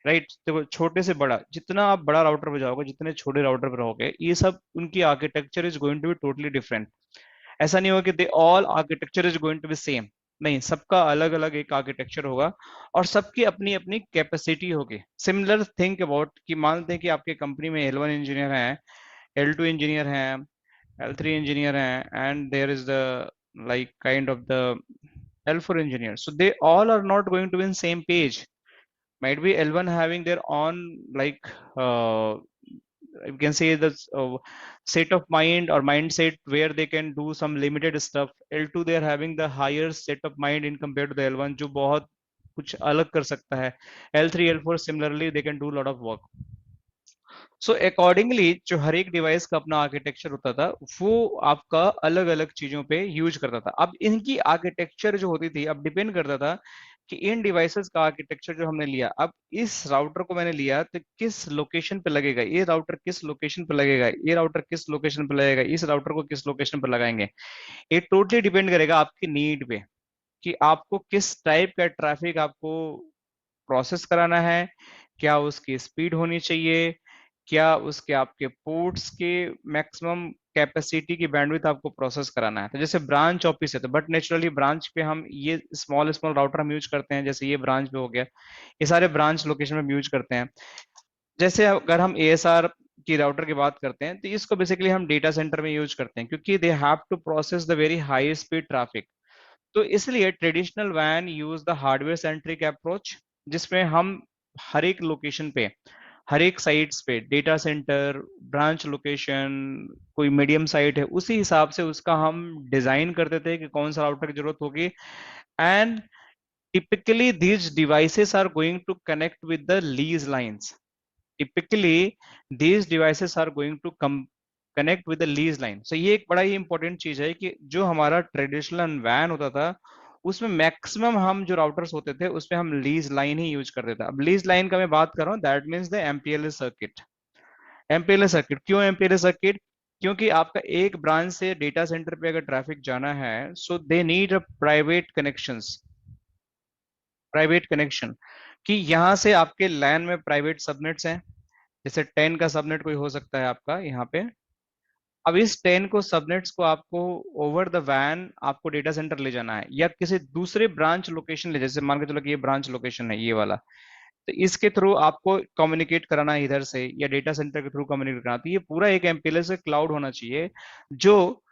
राइट, देखो छोटे से बड़ा, जितना आप बड़ा राउटर पे जाओगे, जितने छोटे राउटर पे रहोगे, ये सब उनकी architecture is going to be totally different. ऐसा नहीं होगा कि they all architecture is going to be same, नहीं, सबका अलग अलग एक आर्किटेक्चर होगा और सबकी अपनी अपनी कैपेसिटी होगी। सिमिलर थिंक अबाउट कि मानते हैं कि आपके कंपनी में L1 इंजीनियर हैं, L2 इंजीनियर हैं, L3 इंजीनियर हैं, and there is the like kind of the L4 engineers, so they all are not going to be in same page. Might be L1 having their own like uh, you can say the set of mind or mindset where they can do some limited stuff. L2 they are having the higher set of mind in compared to the L1 जो बहुत कुछ अलग कर सकता है। L3 L4 similarly they can do lot of work. So accordingly जो हर एक device का अपना आर्किटेक्चर होता था, वो आपका अलग अलग चीजों पे यूज करता था। अब इनकी आर्किटेक्चर जो होती थी, अब डिपेंड करता था कि इन डिवाइसेस का आर्किटेक्चर जो हमने लिया, अब इस राउटर को मैंने लिया तो किस लोकेशन पे लगेगा, ये राउटर किस लोकेशन पे लगेगा, ये राउटर किस लोकेशन पे लगेगा, इस राउटर को किस लोकेशन पे लगाएंगे। ये टोटली डिपेंड करेगा आपकी नीड पे कि आपको किस टाइप का ट्रैफिक आपको प्रोसेस कराना है, क्या उसकी स्पीड होनी चाहिए, क्या उसके आपके पोर्ट्स के मैक्सिमम कैपेसिटी की बैंडविड्थ आपको प्रोसेस कराना है। तो जैसे ब्रांच ऑफिस है, तो बट नेचुरली ब्रांच पे हम ये स्मॉल स्मॉल राउटर हम यूज करते हैं, जैसे ये ब्रांच पे हो गया, ये सारे ब्रांच लोकेशन में यूज करते हैं। जैसे अगर हम ASR की राउटर की बात करते हैं, तो इसको बेसिकली हम डेटा सेंटर में यूज करते हैं, क्योंकि they have to process the very high speed traffic. तो इसलिए ट्रेडिशनल वैन use the hardware centric approach, जिसमें हम हर एक लोकेशन पे, हर एक साइट्स पे, डेटा सेंटर, ब्रांच लोकेशन, कोई मीडियम साइट है, उसी हिसाब से उसका हम डिजाइन करते थे कि कौन सा राउटर की जरूरत होगी। And typically these devices are going to connect with the lease lines. Typically these devices are going to come connect with the lease line. So ये एक बड़ा ही इंपॉर्टेंट चीज है कि जो हमारा ट्रेडिशनल वैन होता था, उसमें मैक्सिमम हम जो राउटर्स होते थे उसमें हम लीज लाइन ही यूज करते थे। अब लीज लाइन का मैं बात कर रहा हूँ, that means the MPLS circuit. MPLS circuit क्यों MPLS सर्किट? क्योंकि आपका एक ब्रांच से डेटा सेंटर पे अगर ट्रैफिक जाना है, so they need a private connection, कि यहाँ से आपके लैन में प्राइवेट सबनेट्स हैं, जैसे 10 का सबनेट कोई हो सकता है आपका यहाँ पे। अब इस 10 को सबनेट्स को आपको ओवर द वैन आपको डेटा सेंटर ले जाना है, या किसी दूसरे ब्रांच लोकेशन ले, जैसे मान के चलो कि ये ब्रांच लोकेशन है ये वाला, तो इसके थ्रू आपको कम्युनिकेट कराना है इधर से, या डेटा सेंटर के थ्रू कम्युनिकेट कराना। तो ये पूरा एक MPLS क्लाउड होना चाहिए जो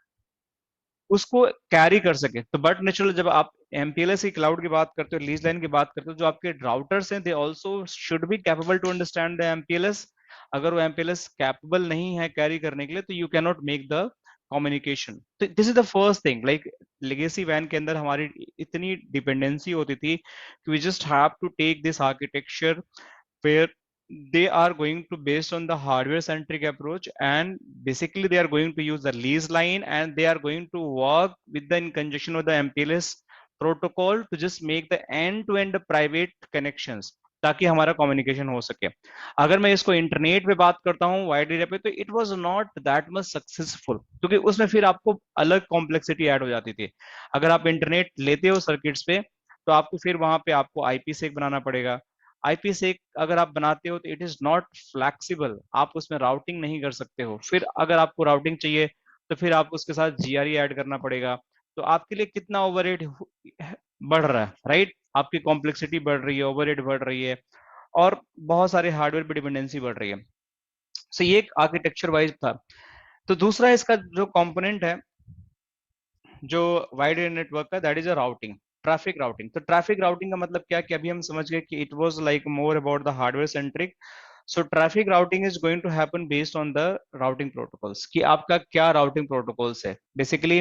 उसको कैरी कर सके। तो बट नेचुरल जब आप MPLS की क्लाउड की बात करते हो, लीज लाइन की बात करते हो, जो आपके राउटर्स हैं they also should be capable to understand the MPLS। अगर वो MPLS कैपेबल नहीं है कैरी करने के लिए, तो you can not make the communication. तो this is the first thing, like legacy वैन के अंदर हमारी इतनी डिपेंडेंसी होती थी कि we just have to take this architecture where they are going to based on the hardware centric approach, and basically they are going to use the lease line, and they are going to work with the in conjunction with the MPLS protocol to just make the end to end private connections, ताकि हमारा communication हो सके। अगर मैं इसको internet पे बात करता हूँ वाइड एरिया पे, तो it was not that much successful, क्योंकि उसमें फिर आपको अलग कॉम्प्लेक्सिटी ऐड हो जाती थी। अगर आप इंटरनेट लेते हो सर्किट्स पे, तो आपको फिर वहां पे आपको IP बनाना पड़ेगा। IP अगर आप बनाते हो तो इट इज नॉट फ्लैक्सिबल, आप उसमें राउटिंग नहीं कर सकते हो। फिर अगर आपको राउटिंग चाहिए, तो फिर आपको उसके साथ GRE ऐड करना पड़ेगा। तो आपके लिए कितना ओवरहेड बढ़ रहा है, राइट? आपकी कॉम्प्लेक्सिटी बढ़ रही है, ओवरहेड बढ़ रही है, और बहुत सारे हार्डवेयर पे डिपेंडेंसी बढ़ रही है। सो ये एक आर्किटेक्चर वाइज था। तो दूसरा इसका जो कंपोनेंट है जो वाइड एरिया नेटवर्क का, that is a routing, traffic routing. तो ट्रैफिक राउटिंग का मतलब क्या, कि अभी हम समझ गए कि it was like more about the hardware centric. So traffic routing is going to happen based on the routing protocols, कि आपका क्या राउटिंग प्रोटोकॉल्स है। बेसिकली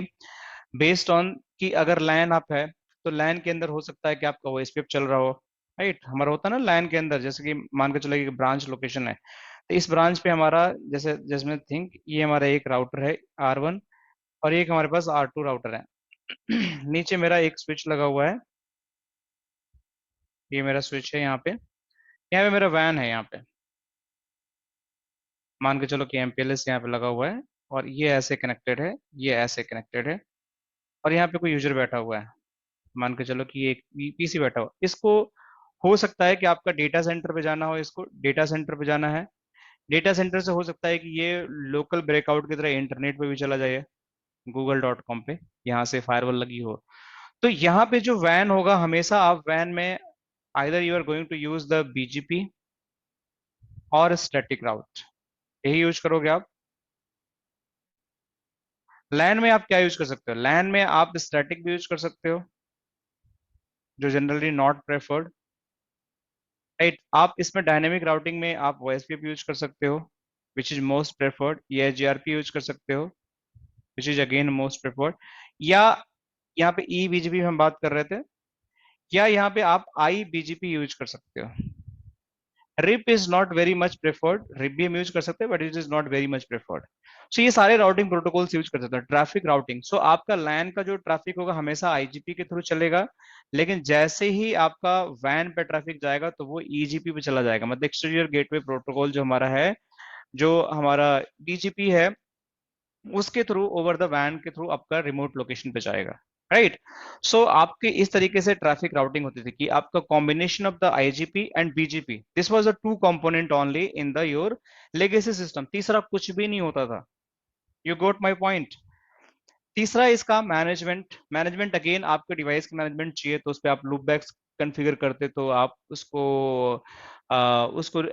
बेस्ड ऑन कि अगर लैन आप है, तो लैन के अंदर हो सकता है कि आपका OSPF चल रहा हो, राइट? हमारा होता है ना लैन के अंदर, जैसे कि मान के चलो कि ब्रांच लोकेशन है, तो इस ब्रांच पे हमारा जैसे जैसे थिंक ये हमारा एक राउटर है R1, और एक हमारे पास R2 राउटर है। नीचे मेरा एक स्विच लगा हुआ है, ये मेरा स्विच है यहाँ पे मेरा वैन है यहाँ पे। मान के चलो कि MPLS यहाँ पे लगा हुआ है और ये ऐसे कनेक्टेड है, ये ऐसे कनेक्टेड है, और यहाँ पे कोई यूजर बैठा हुआ है, मान के चलो कि एक PC बैठा हुआ। इसको हो सकता है कि आपका डेटा सेंटर पे जाना हो, इसको डेटा सेंटर पे जाना है, डेटा सेंटर से हो सकता है कि ये लोकल ब्रेकआउट की तरह इंटरनेट पे भी चला जाए, google.com पे, यहाँ से फायरवॉल लगी हो। तो यहाँ पे जो वैन होगा, हमेशा आप वैन में either you are going to use the BGP और स्टैटिक राउट, यही यूज करोगे आप। लैन में आप क्या यूज कर सकते हो? लैन में आप स्टैटिक भी यूज कर सकते हो, जो जनरली नॉट प्रेफर्ड, राइट। आप इसमें डायनेमिक राउटिंग में आप OSPF यूज कर सकते हो, विच इज मोस्ट प्रेफर्ड, या GRP यूज कर सकते हो, which is again most preferred, या यहाँ पे eBGP हम बात कर रहे थे, या यहाँ पे आप iBGP यूज कर सकते हो। RIP is not very much preferred, RIP भी हम यूज कर सकते हैं but it is not very much preferred. So ये सारे राउटिंग प्रोटोकॉल्स यूज कर सकते हैं। ट्रैफिक राउटिंग, सो आपका लैन का जो ट्रैफिक होगा हमेशा IGP के थ्रू चलेगा, लेकिन जैसे ही आपका वैन पे ट्रैफिक जाएगा तो वो EGP पे चला जाएगा, मतलब एक्सटीरियर गेटवे प्रोटोकॉल जो हमारा है, जो हमारा BGP है, उसके थ्रू ओवर द वैन के थ्रू आपका रिमोट लोकेशन पे जाएगा, राइट। सो आपके इस तरीके से ट्रैफिक राउटिंग होती थी कि आपका combination of the IGP and BGP, this was the two component only in the your legacy system, तीसरा कुछ भी नहीं होता था। You got my point. तीसरा इसका मैनेजमेंट, मैनेजमेंट अगेन आपके डिवाइस की मैनेजमेंट चाहिए तो उस पर आप लूपबैक्स कॉन्फ़िगर करते, तो आप उसको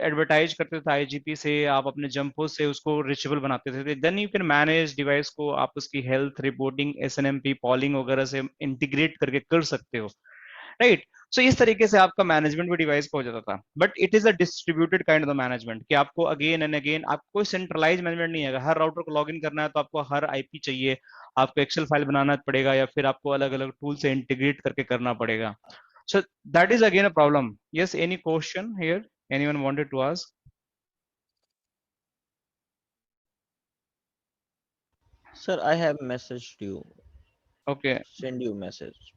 एडवर्टाइज करते थे IGP से, आप अपने जंपो से उसको रिचेबल बनाते थे, then you can manage device को, आप उसकी हेल्थ रिपोर्टिंग SNMP पॉलिंग वगैरह से इंटीग्रेट करके कर सकते हो, राइट। सो इस तरीके से आपका मैनेजमेंट भी डिवाइस का हो जाता था, but it is a distributed kind of management कि आपको अगेन एंड अगेन, आपको सेंट्रलाइज मैनेजमेंट नहीं है। हर राउटर को लॉगिन करना है तो आपको हर IP चाहिए, आपको एक्सेल फाइल बनाना पड़ेगा, या फिर आपको अलग अलग टूल से इंटीग्रेट करके करना पड़ेगा। So that is again a problem. Yes, any question here, anyone wanted to ask? Sir, I have messaged you. Okay, Send you message.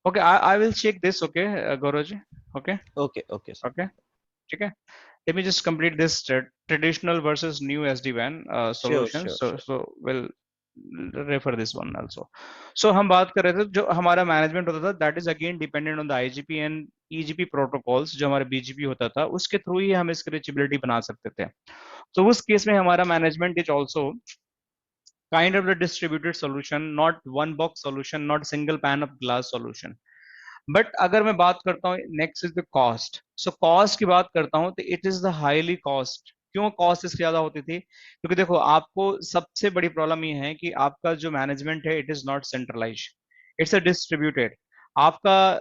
okay, I will check this, okay, Gaurav ji, okay, Okay, sir. okay, ठीक है। Let me just complete this traditional versus new SD-WAN Sure, solutions. sure, So, sure. so we'll refer this one also. So हम बात कर रहे थे जो हमारा management होता था, that is again dependent on the IGP and EGP protocols, जो हमारा BGP होता था उसके थ्रू ही हम इसकी reachability बना सकते थे। तो उस केस में हमारा management is also kind of a distributed solution, not one box solution, not single pane of glass solution. But अगर मैं बात करता हूँ next is the cost, so cost की बात करता हूँ तो it is the highly cost. क्यों कॉस्ट इसकी ज्यादा होती थी? क्योंकि देखो, आपको सबसे बड़ी प्रॉब्लम ये है कि आपका जो मैनेजमेंट है it is not centralize, it's a distributed. आपका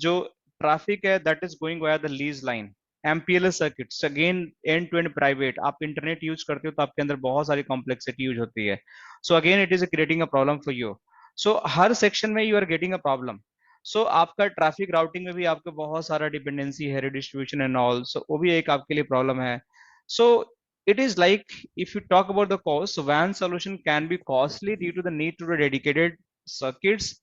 जो ट्रैफिक है that is going via the lease line, MPLS circuits, again end to end private. आप इंटरनेट यूज करते हो तो आपके अंदर बहुत सारी कॉम्प्लेक्सिटी यूज होती है, so again it is creating a problem for you. So हर सेक्शन में you are getting a problem. So आपका ट्रैफिक राउटिंग में भी आपको बहुत सारा डिपेंडेंसी है, रिडिस्ट्रीब्यूशन एंड ऑल, सो वो भी एक आपके लिए प्रॉब्लम है। सो it is like, if you talk about the cost, so WAN solution can be costly due to the need to the dedicated circuits,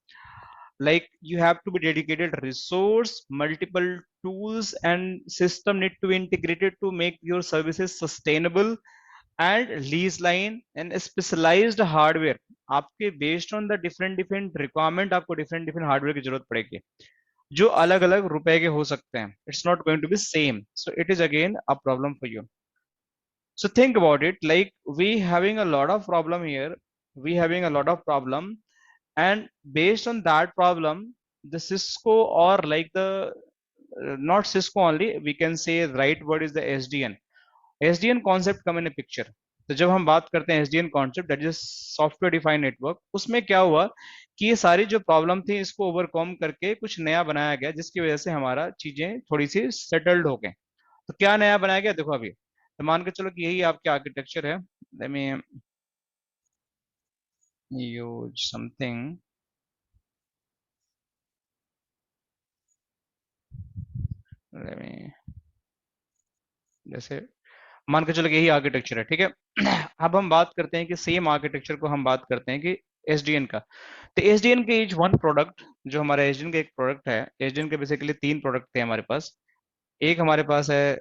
like you have to be dedicated resource, multiple tools and system need to be integrated to make your services sustainable, and lease line and specialized hardware। आपके based on the different requirement आपको different hardware की जरूरत पड़ेगी, जो अलग अलग रुपए के हो सकते हैं। It's not going to be same, so it is again a problem for you. So think about it, like we having a lot of problem here, we having a lot of problem, and based on that problem, the Cisco, or like the not Cisco only, we can say right word is the SDN concept come in a picture। तो जब हम बात करते हैं SDN concept, that is software defined network, उसमें क्या हुआ कि ये सारी जो प्रॉब्लम थी इसको ओवरकम करके कुछ नया बनाया गया, जिसकी वजह से हमारा चीजें थोड़ी सी सेटल्ड हो गए। तो क्या नया बनाया गया देखो अभी, तो मान के चलो कि यही आपके आर्किटेक्चर है। Let me use something, let me, जैसे मान के चलो कि यही आर्किटेक्चर है, ठीक है। अब हम बात करते हैं कि सेम आर्किटेक्चर को हम बात करते हैं कि SDN का। तो SDN के इच वन प्रोडक्ट, जो हमारा SDN का एक प्रोडक्ट है, SDN के बेसिकली तीन प्रोडक्ट थे हमारे पास। एक हमारे पास है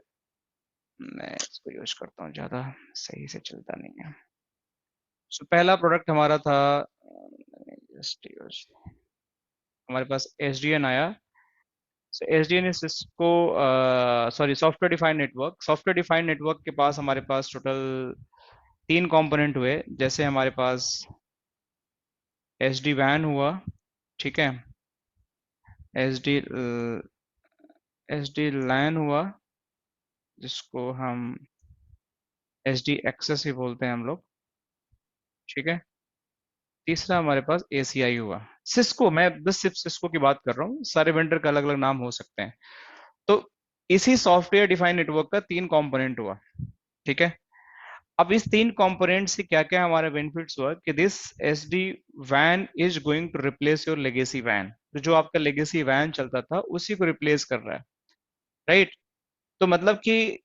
मैं इसको यूज करता हूँ, ज्यादा सही से चलता नहीं है। सो पहला प्रोडक्ट हमारा था, जस्ट यूज, हमारे पास एसडीएन आया। So SDN is Cisco, sorry, software defined network. Software defined network के पास हमारे पास टोटल 3 कंपोनेंट हुए। जैसे हमारे पास एस डी वैन हुआ, ठीक है, एस डी एस डी लैन हुआ, जिसको हम एस डी एक्सेस ही बोलते हैं हम लोग, ठीक है। तीसरा हमारे पास एसीआई हुआ। सिस्को, मैं बस सिर्फ सिस्को की बात कर रहा हूँ, सारे वेंडर का अलग अलग नाम हो सकते हैं। तो इसी सॉफ्टवेयर डिफाइंड नेटवर्क का 3 कंपोनेंट हुआ, ठीक है। अब इस 3 कंपोनेंट से क्या क्या हमारे बेनिफिट्स हुआ कि this S D van is going to replace your legacy van. तो जो आपका लेगेसी वैन चलता था उसी को रिप्लेस कर रहा है, राइट। तो मतलब कि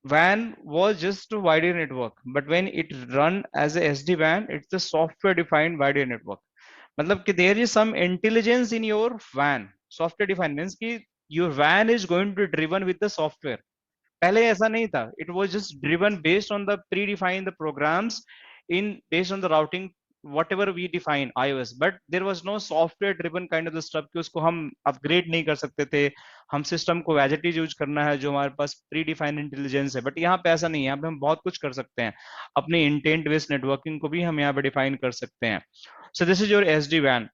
WAN was just a wide area network, but when it run as a SD-WAN, it's a software-defined wide area network. मतलब कि there is some intelligence in your WAN. Software-defined means कि your WAN is going to be driven with the software. पहले ऐसा नहीं था, it was just driven based on the predefined the programs in based on the routing whatever we define iOS, but there was no software driven kind of the stuff कि उसको हम upgrade नहीं कर सकते थे। हम सिस्टम को as it is use करना है जो हमारे पास प्री डिफाइंड इंटेलिजेंस है। बट यहाँ पे ऐसा नहीं है, यहाँ पे हम बहुत कुछ कर सकते हैं, अपनी इंटेंट बेस्ड नेटवर्किंग को भी हम यहाँ पे डिफाइन कर सकते हैं। So this is your S D वैन।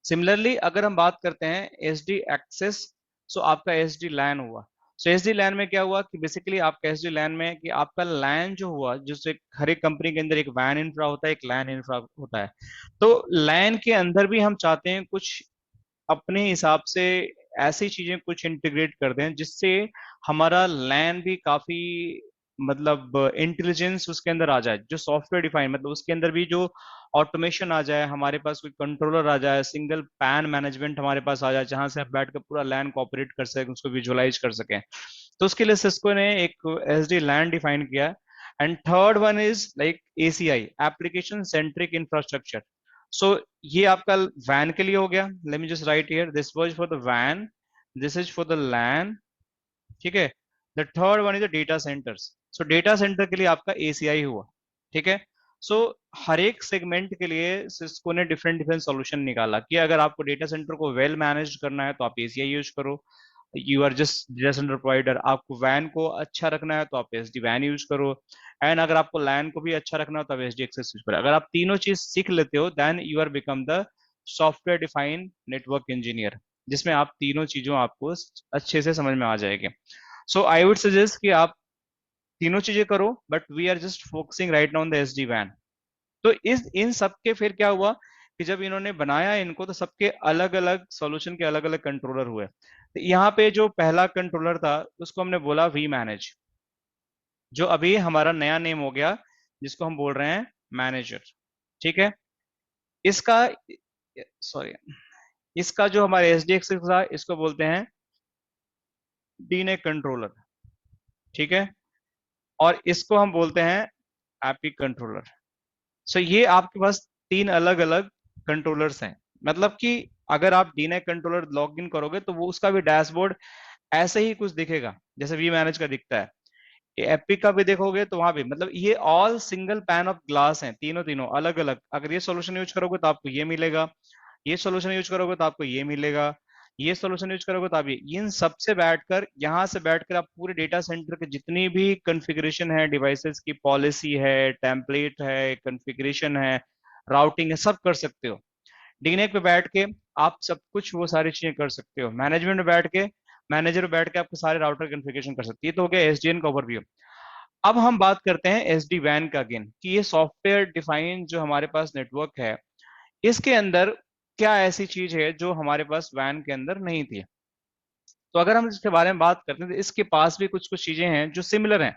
सिमिलरली अगर हम बात करते हैं एस डी एक्सेस, सो आपका एस डी लैन हुआ। सो एस डी लैन में क्या हुआ कि बेसिकली आपका एस डी लैन में कि आपका लैन जो हुआ, जिससे हर एक कंपनी के अंदर एक वैन इंफ्रा होता है, एक लैन इंफ्रा होता है। तो लैन के अंदर भी हम चाहते हैं कुछ अपने हिसाब से ऐसी चीजें कुछ इंटीग्रेट कर दें जिससे हमारा लैन भी काफी मतलब इंटेलिजेंस उसके अंदर आ जाए, जो सॉफ्टवेयर डिफाइन मतलब उसके अंदर भी जो ऑटोमेशन आ जाए, हमारे पास कोई कंट्रोलर आ जाए, सिंगल पैन मैनेजमेंट हमारे पास आ जाए, जहां से हम बैठ कर पूरा लैन को ऑपरेट कर सकें, उसको विजुअलाइज कर सकें। तो उसके लिए सिस्को ने एक एस डी लैन डिफाइन किया। And third one is like ACI, application centric infrastructure. So ये आपका वैन के लिए हो गया। Let me just write here, this was for the वैन, this is for the LAN, ठीक है। The third one is the data centers. So data center के लिए आपका एसीआई हुआ, ठीक है। सो हर एक सेगमेंट के लिए सिस्को ने डिफरेंट डिफरेंट सॉल्यूशन निकाला कि अगर आपको डेटा सेंटर को वेल मैनेज करना है तो आप एसीआई यूज करो, you are just data center provider. आपको वैन को अच्छा रखना है तो आप एस डी वैन यूज करो, एंड अगर आपको लैन को भी अच्छा रखना हो तो आप एस डी एक्सेस यूज करो। अगर आप तीनों चीज सीख लेते हो then you are become the software defined network engineer, जिसमें आप तीनों चीजों आपको अच्छे से समझ में आ जाएगी। सो आई वुड सजेस्ट कि आप तीनों चीजें करो, but we are just focusing right now on the S D वैन। तो इस इन सब के फिर क्या हुआ कि जब इन्होंने बनाया इनको तो सबके अलग अलग सॉल्यूशन के अलग अलग कंट्रोलर हुए। तो यहाँ पे जो पहला कंट्रोलर था उसको हमने बोला वी मैनेज, जो अभी हमारा नया नेम हो गया, जिसको हम बोल रहे हैं मैनेजर, ठीक है। इसका, सॉरी, इसका जो हमारे एस डी एक्सेस था इसको बोलते हैं डीने कंट्रोलर, ठीक है। और इसको हम बोलते हैं एपिक कंट्रोलर। सो ये आपके पास 3 अलग अलग कंट्रोलर्स हैं। मतलब कि अगर आप डीने कंट्रोलर लॉग इन करोगे तो वो उसका भी डैशबोर्ड ऐसे ही कुछ दिखेगा जैसे वी मैनेज का दिखता है। एपिक का भी देखोगे तो वहां भी मतलब ये all single pan of glass हैं, तीनों तीनों अलग अलग। अगर ये सॉल्यूशन यूज करोगे तो आपको ये मिलेगा, ये सॉल्यूशन यूज करोगे तो आपको ये मिलेगा, ये सॉल्यूशन यूज करोगे तो आप ये, इन सब से बैठकर यहाँ से बैठकर आप पूरे डेटा सेंटर के जितनी भी कॉन्फ़िगरेशन है, डिवाइसेस की पॉलिसी है, टेम्पलेट है, कॉन्फ़िगरेशन है, राउटिंग है, सब कर सकते हो। डीनेक पे बैठ के आप सब कुछ वो सारी चीजें कर सकते हो। मैनेजमेंट में बैठ के, मैनेजर में बैठ के आपके सारे राउटर कॉन्फ़िगरेशन कर सकते हो। ये तो हो गया एसडीएन का ओवरव्यू। अब हम बात करते हैं एसडी वैन का अगेन, कि ये सॉफ्टवेयर डिफाइंड जो हमारे पास नेटवर्क है, इसके अंदर क्या ऐसी चीज है जो हमारे पास वैन के अंदर नहीं थी। तो अगर हम इसके बारे में बात करते हैं तो इसके पास भी कुछ कुछ चीजें हैं जो सिमिलर हैं।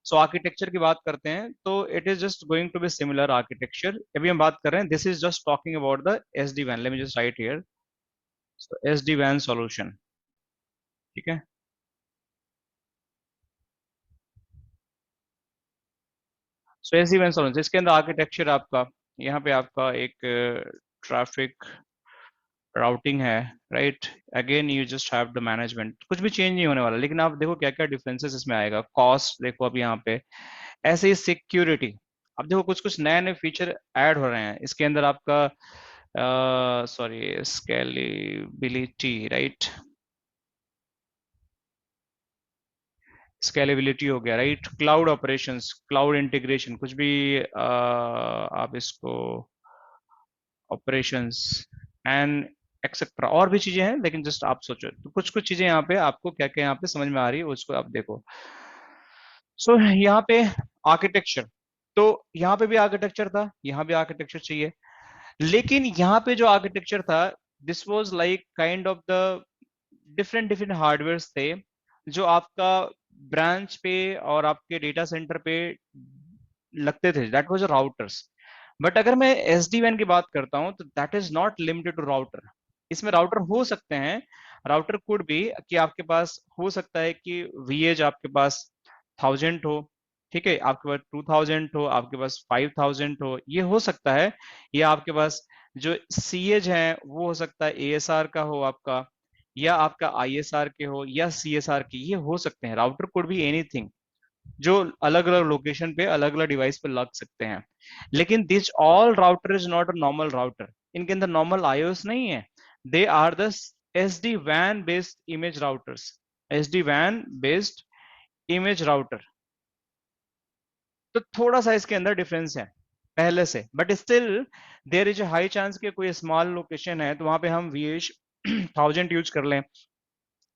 सो आर्किटेक्चर की बात करते हैं तो it is just going to be similar architecture. अभी हम बात कर रहे हैं, this is just talking about the S D van. Late me just write here, so S D van solution, ठीक है। सो एस डी वैन सॉल्यूशन, इसके अंदर आर्किटेक्चर आपका, यहाँ पे आपका एक ट्रैफिक राउटिंग है, right, again you just have the management, कुछ भी चेंज नहीं होने वाला। लेकिन आप देखो क्या क्या डिफरेंसेस इसमें आएगा। कॉस्ट देखो अब यहाँ पे, ऐसे ही सिक्योरिटी। अब देखो कुछ कुछ नए नए फीचर ऐड हो रहे हैं इसके अंदर। आपका सॉरी, स्केलेबिलिटी, राइट, स्केलेबिलिटी हो गया, right, cloud operations, cloud integration, कुछ भी आप इसको ऑपरेशंस एंड एक्सेट्रा, और भी चीजें हैं, लेकिन जस्ट आप सोचो। तो कुछ कुछ चीजें यहाँ पे आपको क्या क्या यहाँ पे समझ में आ रही है उसको आप देखो। सो यहाँ पे आर्किटेक्चर, तो यहाँ पे भी आर्किटेक्चर था, यहाँ भी आर्किटेक्चर चाहिए। लेकिन यहाँ पे जो आर्किटेक्चर था, this was like kind of the different different hardware थे जो आपका ब्रांच पे और आपके डेटा सेंटर पे लगते थे, दैट वाज राउटर्स। बट अगर मैं एसडी वैन की बात करता हूं तो that is not limited to router. इसमें राउटर हो सकते हैं, राउटर कुड भी, कि आपके पास हो सकता है कि वीएज आपके पास 1000 हो, ठीक है, आपके पास 2000 हो, आपके पास 5000 हो, ये हो सकता है। या आपके पास जो सीएज है वो हो सकता है एएसआर का हो आपका, या आपका आईएसआर के हो, या सीएसआर के, ये हो सकते हैं। राउटर कुड भी एनीथिंग जो अलग अलग लोकेशन पे अलग अलग डिवाइस पे लग सकते हैं। लेकिन this all router is not a normal router, इनके अंदर नॉर्मल आईओएस नहीं है। दे आर द एसडी वैन बेस्ड इमेज राउटर्स, एसडी वैन बेस्ड इमेज राउटर। तो थोड़ा सा इसके अंदर डिफरेंस है पहले से, but still there is a high chance कि कोई स्मॉल लोकेशन है तो वहां पे हम वीएच 1000 यूज कर लें।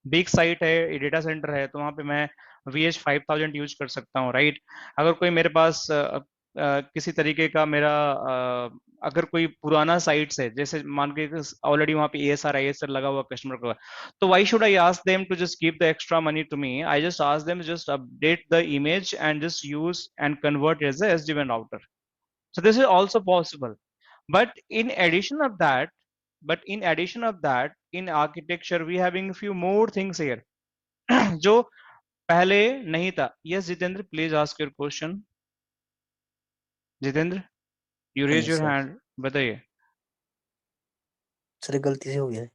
बिग साइट है, डेटा सेंटर है, तो वहां पे मैं VH 5000 यूज कर सकता हूँ, राइट। अगर कोई मेरे पास किसी तरीके का मेरा अगर कोई पुराना साइट्स है, जैसे मान के ऑलरेडी वहां पे एएसआर आईएसआर लगा हुआ कस्टमर का, तो why should I ask them to just give the extra money to me? I just ask them just update the image and just use and convert as a SD-WAN router. So this is also possible. But in addition of that, in architecture, we having few more things here जो पहले नहीं था। Yes, Jitendra, please ask your question. Jitendra, you raise yes your sir. hand. बताइए। Sir गलती से हो गया है।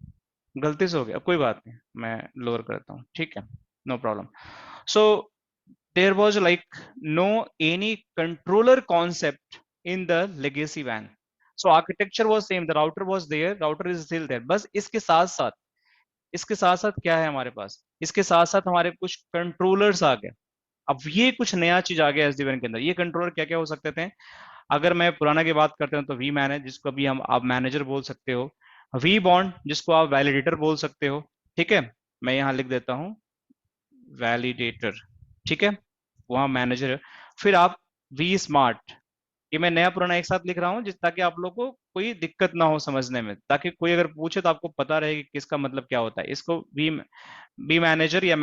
गलती से हो गया, कोई बात नहीं, मैं लोअर करता हूँ, ठीक है, no problem. So there was like no any controller concept in the legacy WAN. So architecture was same, the router was there, router is still there, बस इसके साथ साथ क्या है हमारे पास, इसके साथ साथ हमारे कुछ कंट्रोलर्स आ गए। अब ये कुछ नया चीज आ गया एसडी WAN के अंदर। ये कंट्रोलर क्या क्या हो सकते थे? अगर मैं पुराना की बात करते हैं तो वी मैनेज, जिसको अभी हम आप मैनेजर बोल सकते हो, वी बॉन्ड जिसको आप वैलिडेटर बोल सकते हो, ठीक है, मैं यहाँ लिख देता हूँ वैलिडेटर, ठीक है, वहां मैनेजर। फिर आप वी स्मार्ट, ये मैं नया पुराना एक साथ लिख रहा हूँ ताकि आप लोग को कोई दिक्कत ना हो समझने में, ताकि कोई अगर पूछे तो आपको पता रहे कि किसका मतलब क्या होता है। इसको वी मैनेजर या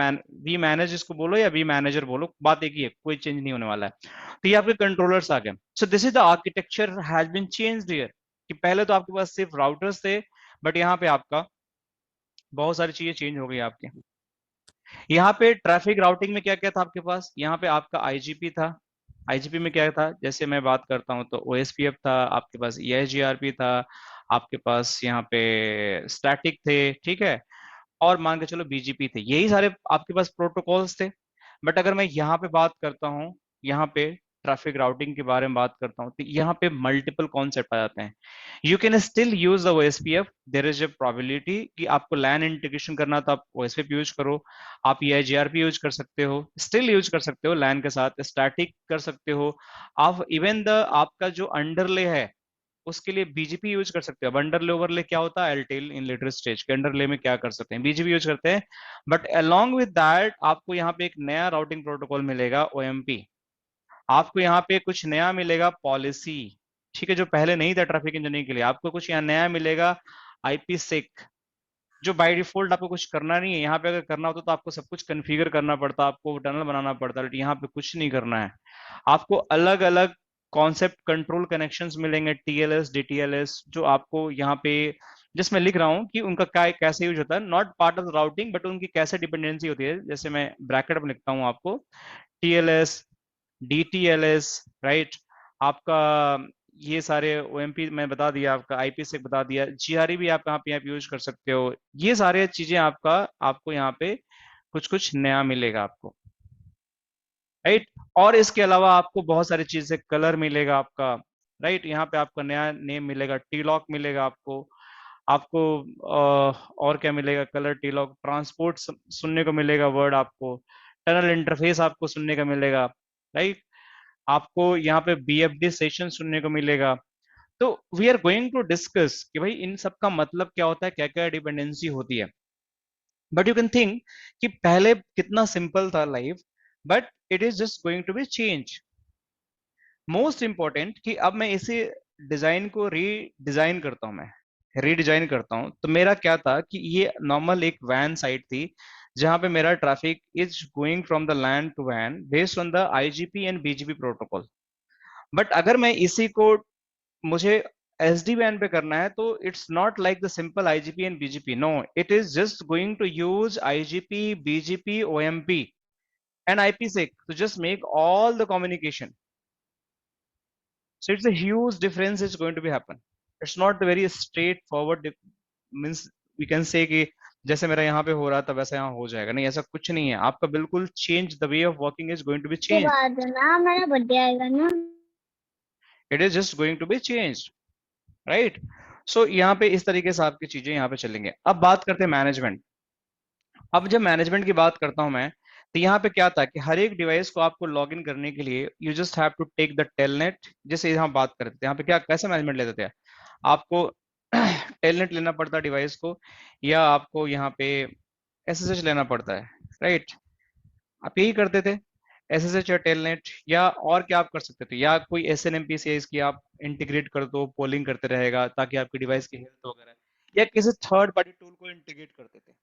वी मैनेज इसको बोलो या वी मैनेजर बोलो, बात एक ही है, कोई चेंज नहीं होने वाला है। तो ये आपके कंट्रोलर्स आ गए। So this is the architecture has been changed here, कि पहले तो आपके पास सिर्फ राउटर्स थे, बट यहाँ पे आपका बहुत सारी चीजें चेंज हो गई आपकी। यहाँ पे ट्रैफिक राउटिंग में क्या क्या था आपके पास? यहाँ पे आपका आईजीपी था। आईजीपी में क्या था, जैसे मैं बात करता हूँ तो ओएसपीएफ था, आपके पास EIGRP था, आपके पास यहाँ पे स्टैटिक थे, ठीक है, और मान के चलो बीजीपी थे। यही सारे आपके पास प्रोटोकॉल्स थे। बट अगर मैं यहाँ पे बात करता हूँ, यहाँ पे ट्रैफिक राउटिंग के बारे में बात करता हूँ, तो यहाँ पे मल्टीपल कॉन्सेप्ट आ जाते हैं। You can still use the OSPF, there is a probability कि आपको लैन इंटीग्रेशन करना तो आप OSPF यूज करो, आप EIGRP यूज कर सकते हो, स्टिल यूज कर सकते हो लैन के साथ, स्टैटिक कर सकते हो आप, इवन द आपका जो अंडरले है उसके लिए बीजीपी यूज कर सकते हो। अब अंडरले ओवरले क्या होता है, एलटेल इन लेटर स्टेज के अंडरले में क्या कर सकते हैं, बीजीपी यूज करते हैं। बट अलोंग विद दैट आपको यहाँ पे एक नया राउटिंग प्रोटोकॉल मिलेगा, OMP। आपको यहाँ पे कुछ नया मिलेगा, पॉलिसी, ठीक है, जो पहले नहीं था ट्रैफिक इंजीनियरिंग के लिए। आपको कुछ यहाँ नया मिलेगा, IPsec, जो बाय डिफॉल्ट आपको कुछ करना नहीं है। यहाँ पे अगर करना होता तो आपको सब कुछ कन्फिगर करना पड़ता, आपको टनल बनाना पड़ता, बट यहाँ पे कुछ नहीं करना है। आपको अलग अलग कॉन्सेप्ट कंट्रोल कनेक्शंस मिलेंगे, TLS DTLS, जो आपको यहाँ पे जिसमें लिख रहा हूँ कि उनका क्या कैसे यूज होता है, not part of routing, but उनकी कैसे डिपेंडेंसी होती है। जैसे मैं ब्रैकेट में लिखता हूँ आपको TLS DTLS, राइट, आपका ये सारे ओएमपी मैं बता दिया, आपका आईपी6 बता दिया, जीआरई भी आप यहाँ पे यूज कर सकते हो। ये सारे चीजें आपको यहाँ पे कुछ कुछ नया मिलेगा आपको, राइट। और इसके अलावा आपको बहुत सारी चीजें, कलर मिलेगा आपका, राइट। यहाँ पे आपका नया नेम मिलेगा, टी लॉक मिलेगा आपको। आपको और क्या मिलेगा, कलर, टी लॉक, ट्रांसपोर्ट सुनने को मिलेगा वर्ड आपको, टनल इंटरफेस आपको सुनने का मिलेगा, राइट। आपको यहाँ पे बीएफडी सेशन सुनने को मिलेगा। तो we are going to discuss कि भाई इन सब का मतलब क्या होता है, क्या क्या डिपेंडेंसी होती है। बट यू कैन थिंक कि पहले कितना सिंपल था life, but it is just going to be change. Most important कि अब मैं इसी डिजाइन को रीडिजाइन करता हूं, मैं रीडिजाइन करता हूं। तो मेरा क्या था कि ये नॉर्मल एक वैन साइट थी, जहां पे मेरा traffic is going from the LAN to वैन based on the IGP and BGP protocol. But अगर मैं इसी को मुझे एसडी वैन पे करना है, तो it's not like the simple IGP and BGP, no, it is just going to use IGP, BGP, OMP and IPsec to just make all the communication. So it's a huge difference is going to be happen. It's not the very straightforward means we can say कि जैसे मेरा यहाँ पे हो रहा था वैसा यहाँ हो जाएगा, नहीं, ऐसा कुछ नहीं है। आपका बिल्कुल change, the way of working is going to be change, ना मेरा बर्थडे आएगा ना, it is just going to be change, right. So यहाँ पे इस तरीके से आपकी चीजें यहाँ पे चलेंगे। अब बात करते हैं मैनेजमेंट। अब जब मैनेजमेंट की बात करता हूं मैं, तो यहाँ पे क्या था कि हर एक डिवाइस को आपको लॉग इन करने के लिए you just have to take the telnet. जैसे यहाँ बात करते थे, यहाँ पे क्या कैसे मैनेजमेंट लेते थे, आपको टेलनेट लेना पड़ता डिवाइस को, या आपको यहाँ पे एसएसएच लेना पड़ता है, राइट। आप यही करते थे, एसएसएच या टेलनेट, या और क्या आप कर सकते थे, या कोई एसएनएमपी की आप इंटीग्रेट कर दो, पोलिंग करते रहेगा ताकि आपकी डिवाइस की हेल्थ वगैरह, या किसी थर्ड पार्टी टूल को इंटीग्रेट करते थे।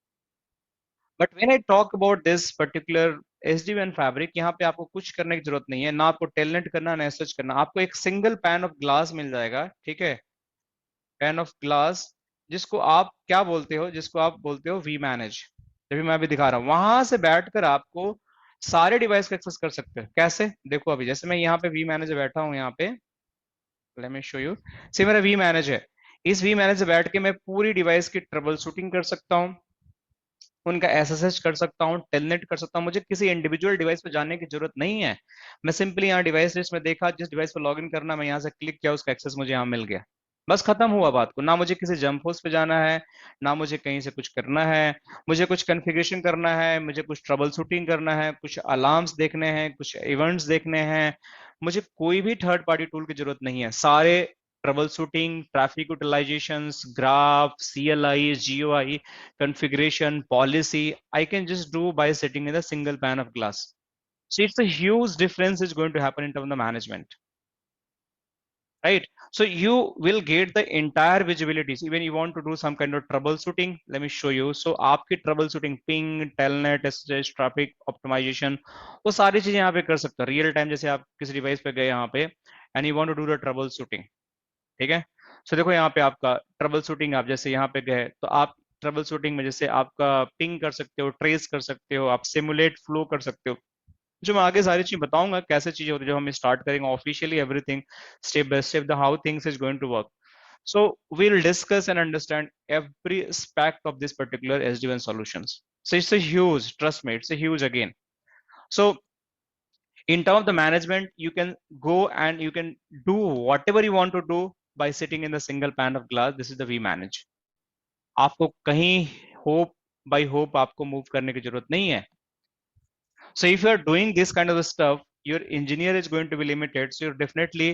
But when I talk about this particular SD-WAN fabric, यहाँ पे आपको कुछ करने की जरूरत नहीं है, ना आपको टेलनेट करना, ना सर्च करना। आपको एक सिंगल पैन ऑफ ग्लास मिल जाएगा, ठीक है, पैन ऑफ ग्लास, जिसको आप क्या बोलते हो, जिसको आप बोलते हो वी मैनेज। जब मैं अभी दिखा रहा हूँ, वहां से बैठकर आपको सारे डिवाइस को एक्सेस कर सकते हो। कैसे, देखो अभी जैसे मैं यहाँ पे वी मैनेजर बैठा हूँ, यहाँ पे लेट मी शो यू, से मेरा वी मैनेज है। इस वी मैनेज से बैठ के मैं पूरी डिवाइस की ट्रबल शूटिंग कर सकता हूँ, उनका एसएसएच कर सकता हूँ, टेलनेट कर सकता हूँ। मुझे किसी इंडिविजुअल डिवाइस पे जाने की जरूरत नहीं है। मैं सिंपली यहाँ डिवाइस लिस्ट में देखा, जिस डिवाइस पे लॉगिन करना, मैं यहाँ से क्लिक किया, उसका एक्सेस मुझे यहाँ मिल गया, बस खत्म हुआ बात को। ना मुझे किसी जंप होस्ट पे जाना है, ना मुझे कहीं से कुछ करना है। मुझे कुछ कॉन्फ़िगरेशन करना है, मुझे कुछ ट्रबल शूटिंग करना है, कुछ अलार्म्स देखने हैं, कुछ इवेंट्स देखने हैं, मुझे कोई भी थर्ड पार्टी टूल की जरूरत नहीं है। सारे trouble shooting, traffic utilisations, graph, CLI, GUI, configuration, policy, I can just do by sitting in a single pane of glass. So it's a huge difference is going to happen in terms of management, right? So you will get the entire visibilities. Even you want to do some kind of troubleshooting, let me show you. So आपकी troubleshooting, ping, telnet, SSH, traffic optimization, वो सारी चीजें यहाँ पे कर सकते हो real time. जैसे आप किसी डिवाइस पे गए यहाँ पे and you want to do the troubleshooting, ठीक है। सो देखो यहाँ पे आपका ट्रबल शूटिंग, आप जैसे यहाँ पे गए तो आप ट्रबल शूटिंग में जैसे आपका पिंग कर सकते हो, ट्रेस कर सकते हो, आप सिमुलेट फ्लो कर सकते हो। जो मैं आगे सारी चीज बताऊंगा कैसे चीजें होती है, जब हम स्टार्ट करेंगे officially everything step by step, the how things is going to work. So we'll discuss and understand every aspect of this particular SD-WAN solutions. So it's a huge, trust me, it's a huge again. So in terms of the management, you can go and you can do whatever you want to do by sitting in the single pane of glass. This is the vManage. आपको कहीं hope by hope आपको move करने की जरूरत नहीं है। So if you are doing this kind of stuff, your engineer is going to be limited. So you're definitely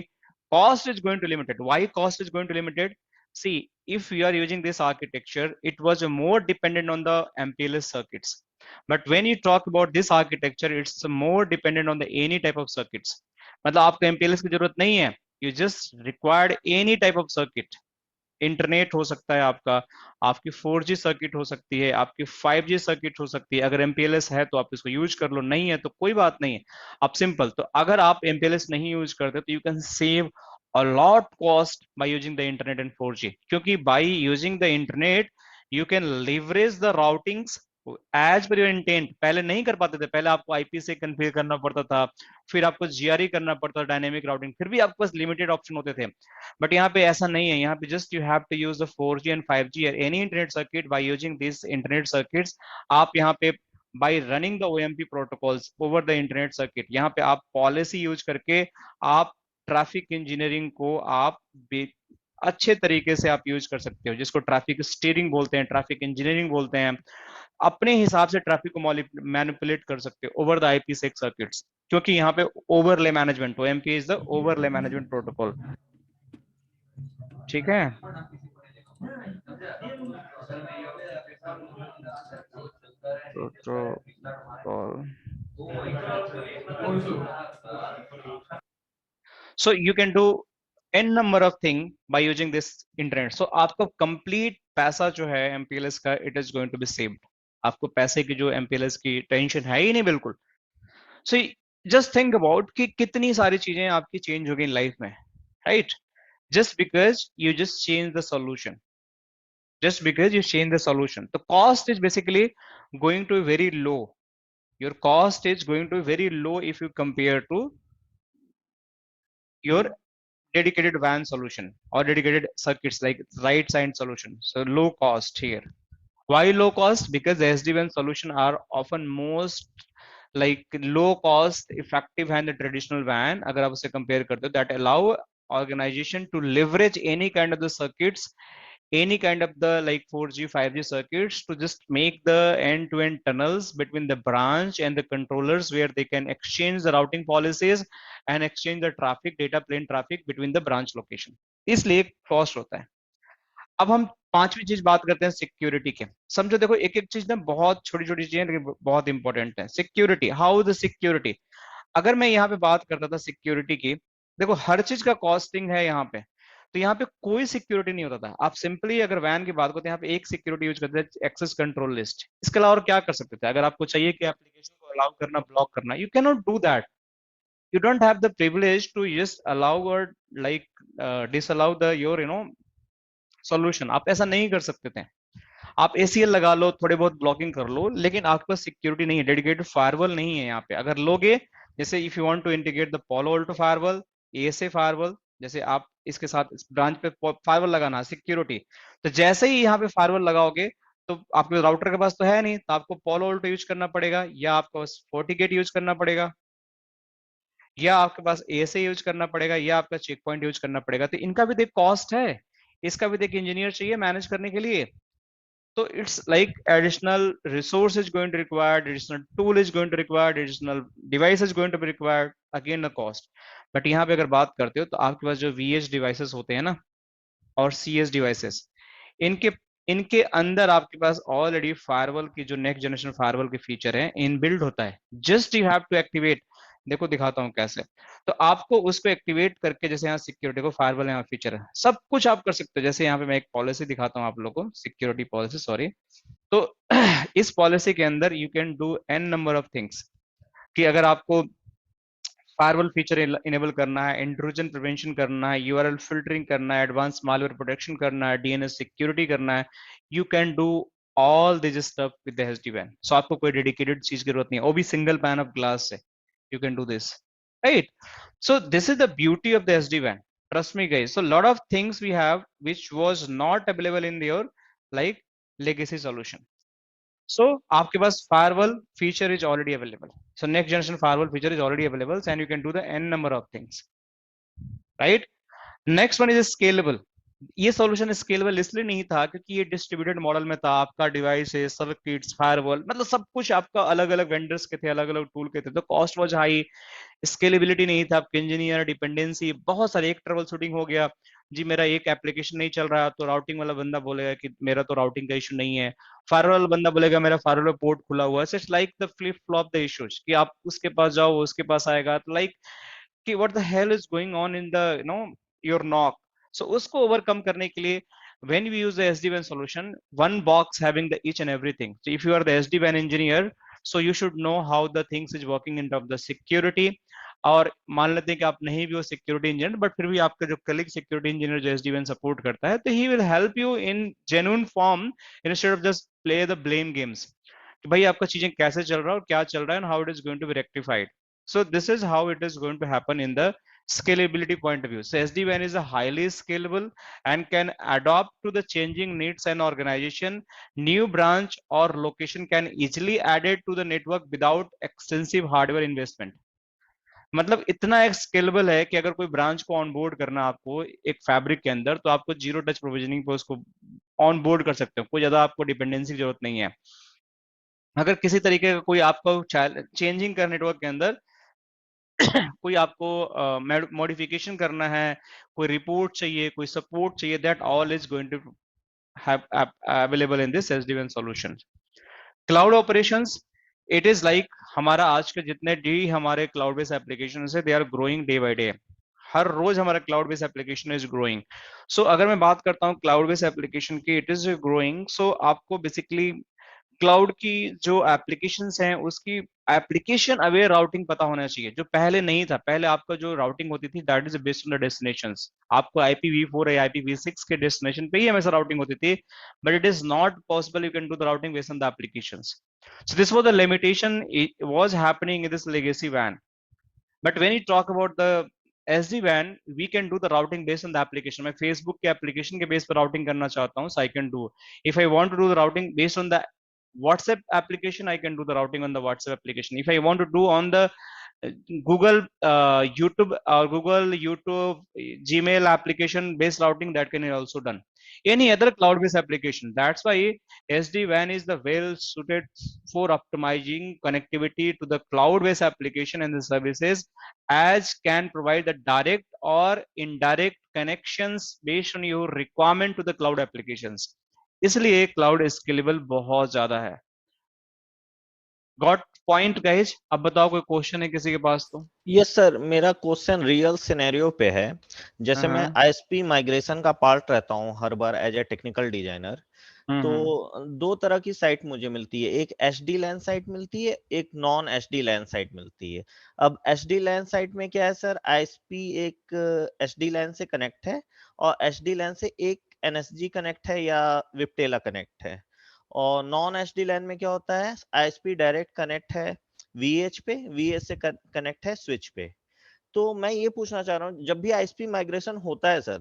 cost is going to be limited. Why cost is going to be limited? See, if you are using this architecture, it was more dependent on the MPLS circuits. But when you talk about this architecture, it's more dependent on the any type of circuits. मतलब आपको MPLS की जरूरत नहीं है. You just required any type of circuit. Internet हो सकता है आपका, आपकी 4G सर्किट हो सकती है, आपकी 5G सर्किट हो सकती है। अगर MPLS है तो आप इसको यूज कर लो, नहीं है तो कोई बात नहीं है, आप सिंपल। तो अगर आप MPLS नहीं यूज करते तो you can save a lot cost by using the internet and 4G, क्योंकि by using the internet you can leverage the routings as per your intent. पहले नहीं कर पाते थे, पहले आपको आईपी से कन्फिगर करना पड़ता था, फिर आपको जीआरई करना पड़ता था, डायनेमिक राउटिंग, फिर भी आपके पास लिमिटेड ऑप्शन होते थे। बट यहाँ पे ऐसा नहीं है, यहाँ पे just you have to use the 4G and 5G any internet circuit by using this internet circuits. आप यहाँ पे by running the OMP protocols over the internet circuit, यहाँ पे आप पॉलिसी यूज करके आप ट्रैफिक इंजीनियरिंग को आप अच्छे तरीके से आप यूज कर सकते हो, जिसको ट्रैफिक स्टीयरिंग बोलते हैं, ट्रैफिक इंजीनियरिंग बोलते हैं। अपने हिसाब से ट्रैफिक को मैनिपुलेट कर सकते हो ओवर द IPsec सर्किट्स, क्योंकि यहाँ पे overlay management, OMP is the overlay management protocol. ठीक है, protocol. So you can do n number of thing by using this internet. So आपको complete पैसा जो है MPLS का, it is going to be saved. आपको पैसे की जो MPLS की टेंशन है ही नहीं बिल्कुल। So just think about कि कितनी सारी चीजें आपकी चेंज हो गई लाइफ में, right? Just because you just change the solution. Just because you change the solution, the cost is basically going to be very low. Your cost is going to be very low if you compare to your dedicated WAN solution or dedicated circuits like right side solution. So low cost here. Why low cost? Because the SD-WAN solution are often most like low cost effective than the traditional WAN. अगर आप उसे compare करते हो, that allow organization to leverage any kind of the circuits, any kind of the like 4G 5G circuits to just make the end-to-end tunnels between the branch and the controllers, where they can exchange the routing policies and exchange the traffic, data plane traffic between the branch location. इसलिए cost होता है। अब हम पांचवी चीज बात करते हैं सिक्योरिटी के। समझो, देखो एक एक चीज ना बहुत छोटी छोटी चीजें लेकिन बहुत इंपॉर्टेंट है। Security, how the security. अगर मैं यहाँ पे बात करता था सिक्योरिटी की, देखो हर चीज का कॉस्टिंग है यहाँ पे, तो यहाँ पे कोई सिक्योरिटी नहीं होता था। आप सिंपली अगर वैन की बात करते हैं, यहाँ पे एक सिक्योरिटी यूज करते हैं, एक्सेस कंट्रोल लिस्ट। इसके अलावा और क्या कर सकते थे? अगर आपको चाहिए कि एप्लीकेशन को अलाउ करना, ब्लॉक करना, you can not do that. You don't have the privilege to just allow or like disallow the your solution. आप ऐसा नहीं कर सकते थे। आप ACL लगा लो, थोड़े बहुत ब्लॉकिंग कर लो, लेकिन आपके पास सिक्योरिटी नहीं है, डेडिकेटेड फायरवॉल नहीं है यहाँ पे। अगर लोगे, जैसे if you want to integrate the Palo Alto firewall, ASA firewall, जैसे आप इसके साथ इस ब्रांच पे फायरवॉल लगाना सिक्योरिटी, तो जैसे ही यहाँ पे फायरवॉल लगाओगे तो आपके राउटर के पास तो है नहीं, तो आपको Palo Alto यूज करना पड़ेगा, या आपको FortiGate यूज करना पड़ेगा, या आपके पास ASA यूज करना पड़ेगा, या आपका चेक पॉइंट यूज करना पड़ेगा। तो इनका भी देख कॉस्ट है, इसका भी देख इंजीनियर चाहिए मैनेज करने के लिए। तो it's like additional resource is going to required, additional tool is going to required, additional device is going to be required, again the cost. But यहाँ पे अगर बात करते हो तो आपके पास जो VH डिवाइसेस होते हैं ना, और CS डिवाइसेस, इनके इनके अंदर आपके पास ऑलरेडी फायरवॉल की जो नेक्स्ट जनरेशन फायरवॉल के फीचर है इनबिल्ड होता है। Just you have to activate. देखो दिखाता हूँ कैसे। तो आपको उसको एक्टिवेट करके, जैसे यहाँ सिक्योरिटी को फायरवॉल यहाँ फीचर है, सब कुछ आप कर सकते हो। जैसे यहाँ पे मैं एक पॉलिसी दिखाता हूँ आप लोगों को, सिक्योरिटी पॉलिसी, सॉरी। तो इस पॉलिसी के अंदर you can do n number of things, कि अगर आपको फायरवॉल फीचर इनेबल करना है, इंट्रूजन प्रिवेंशन करना है, URL फिल्टरिंग करना है, एडवांस मालवेयर प्रोटेक्शन करना है, DNS सिक्योरिटी करना है, you can do all this stuff with the SD-WAN। सो आपको कोई डेडिकेटेड चीज की जरूरत नहीं है, वो भी सिंगल पैन ऑफ ग्लास से you can do this, right? So this is the beauty of the SD-WAN, trust me guys. So lot of things we have which was not available in your like legacy solution. So आपके पास firewall feature is already available, so next generation firewall feature is already available and you can do the n number of things, right? Next one is scalable. ये solution scalable इसलिए नहीं था क्योंकि ये distributed model में था। आपका device है, सर्किट्स, फायरवॉल, मतलब सब कुछ आपका अलग अलग वेंडर्स के थे, अलग अलग टूल के थे, तो कॉस्ट वाज हाई, स्केलेबिलिटी नहीं था। आपके इंजीनियर डिपेंडेंसी बहुत सारे, एक ट्रबल शूटिंग हो गया जी, मेरा एक एप्लीकेशन नहीं चल रहा, तो राउटिंग वाला बंदा बोलेगा कि मेरा तो राउटिंग का इशू नहीं है, फायरवॉल बंदा बोलेगा मेरा फायरवॉल पोर्ट खुला हुआ है। It's like the flip flop the issues, कि आप उसके पास जाओ, उसके पास आएगा, तो लाइक कि what the hell is going on in the your knock. So उसको ओवरकम करने के लिए when we use the SD-WAN solution, one box having the each and everything. So if you are the SD-WAN engineer, so you should know how the things is working in terms of the security. और मान लेते हैं कि आप नहीं भी हो security engineer, but फिर भी आपका जो कलीग सिक्योरिटी इंजीनियर जो SD-WAN सपोर्ट करता है, तो he will help you in genuine form instead of just play the blame games. कि भाई आपका चीजें कैसे चल रहा है और क्या चल रहा है, and how it is going to be rectified. So this is how it is going to happen in the scalability point of view. So SD-WAN is a highly scalable and can adapt to the changing needs and organization. New branch or location can easily added to the network without extensive hardware investment. मतलब इतना एक scalable है कि अगर कोई branch को onboard करना आपको एक फैब्रिक के अंदर, तो आपको जीरो टच प्रोविजनिंग पर उसको ऑनबोर्ड कर सकते हो, कोई ज्यादा आपको डिपेंडेंसी की जरूरत नहीं है. अगर किसी तरीके का कोई आपको चेंजिंग कर नेटवर्क के अंदर कोई आपको मॉडिफिकेशन करना है, कोई रिपोर्ट चाहिए, कोई सपोर्ट चाहिए, that all is going to have available in this SD-WAN solution. Cloud operations, it is like हमारा आज के जितने भी हमारे क्लाउड बेस्ड एप्लीकेशन है, they are growing day by day. हर रोज हमारा cloud based application is growing. So अगर मैं बात करता हूँ क्लाउड बेस्ड एप्लीकेशन की, इट इज ग्रोइंग. सो आपको बेसिकली क्लाउड की जो एप्लीकेशंस हैं उसकी एप्लीकेशन अवेयर राउटिंग पता होना चाहिए, जो पहले नहीं था. पहले आपका जो राउटिंग होती थी that is based on the destinations. आपको IPv4 या IPv6 के डेस्टिनेशन पे ही हमेशा राउटिंग होती थी, but it is not possible you can do the routing based on the applications. So this was the limitation it was happening in this legacy WAN. But when you talk about the SD-WAN, we can do the routing based on the application. मैं Facebook के application के base पर routing करना चाहता हूँ, so I can do. If I want to do the routing based on the WhatsApp application, I can do the routing on the WhatsApp application. If I want to do on the Google YouTube or Google YouTube Gmail application based routing, that can be also done. Any other cloud based application. That's why SD-WAN is the well suited for optimizing connectivity to the cloud based application and the services, as can provide the direct or indirect connections based on your requirement to the cloud applications. इसलिए cloud scalable बहुत ज्यादा है. Got point guys. अब बताओ कोई question है किसी के पास तो. यस सर, मेरा क्वेश्चन रियल सिनेरियो पे है. जैसे मैं ISP माइग्रेशन का पार्ट रहता हूँ हर बार एज ए टेक्निकल डिजाइनर. तो दो तरह की साइट मुझे मिलती है, एक SD-LAN साइट मिलती है, एक नॉन SD-LAN साइट मिलती है. अब SD-LAN साइट में क्या है सर, ISP एक SD-LAN से कनेक्ट है और SD-LAN से एक NSG कनेक्ट है या विप्टेला कनेक्ट है. और नॉन SD-LAN में क्या होता है, ISP डायरेक्ट कनेक्ट है VH पे, VH से कनेक्ट है स्विच पे. तो मैं ये पूछना चाह रहा हूँ, जब भी ISP माइग्रेशन होता है सर,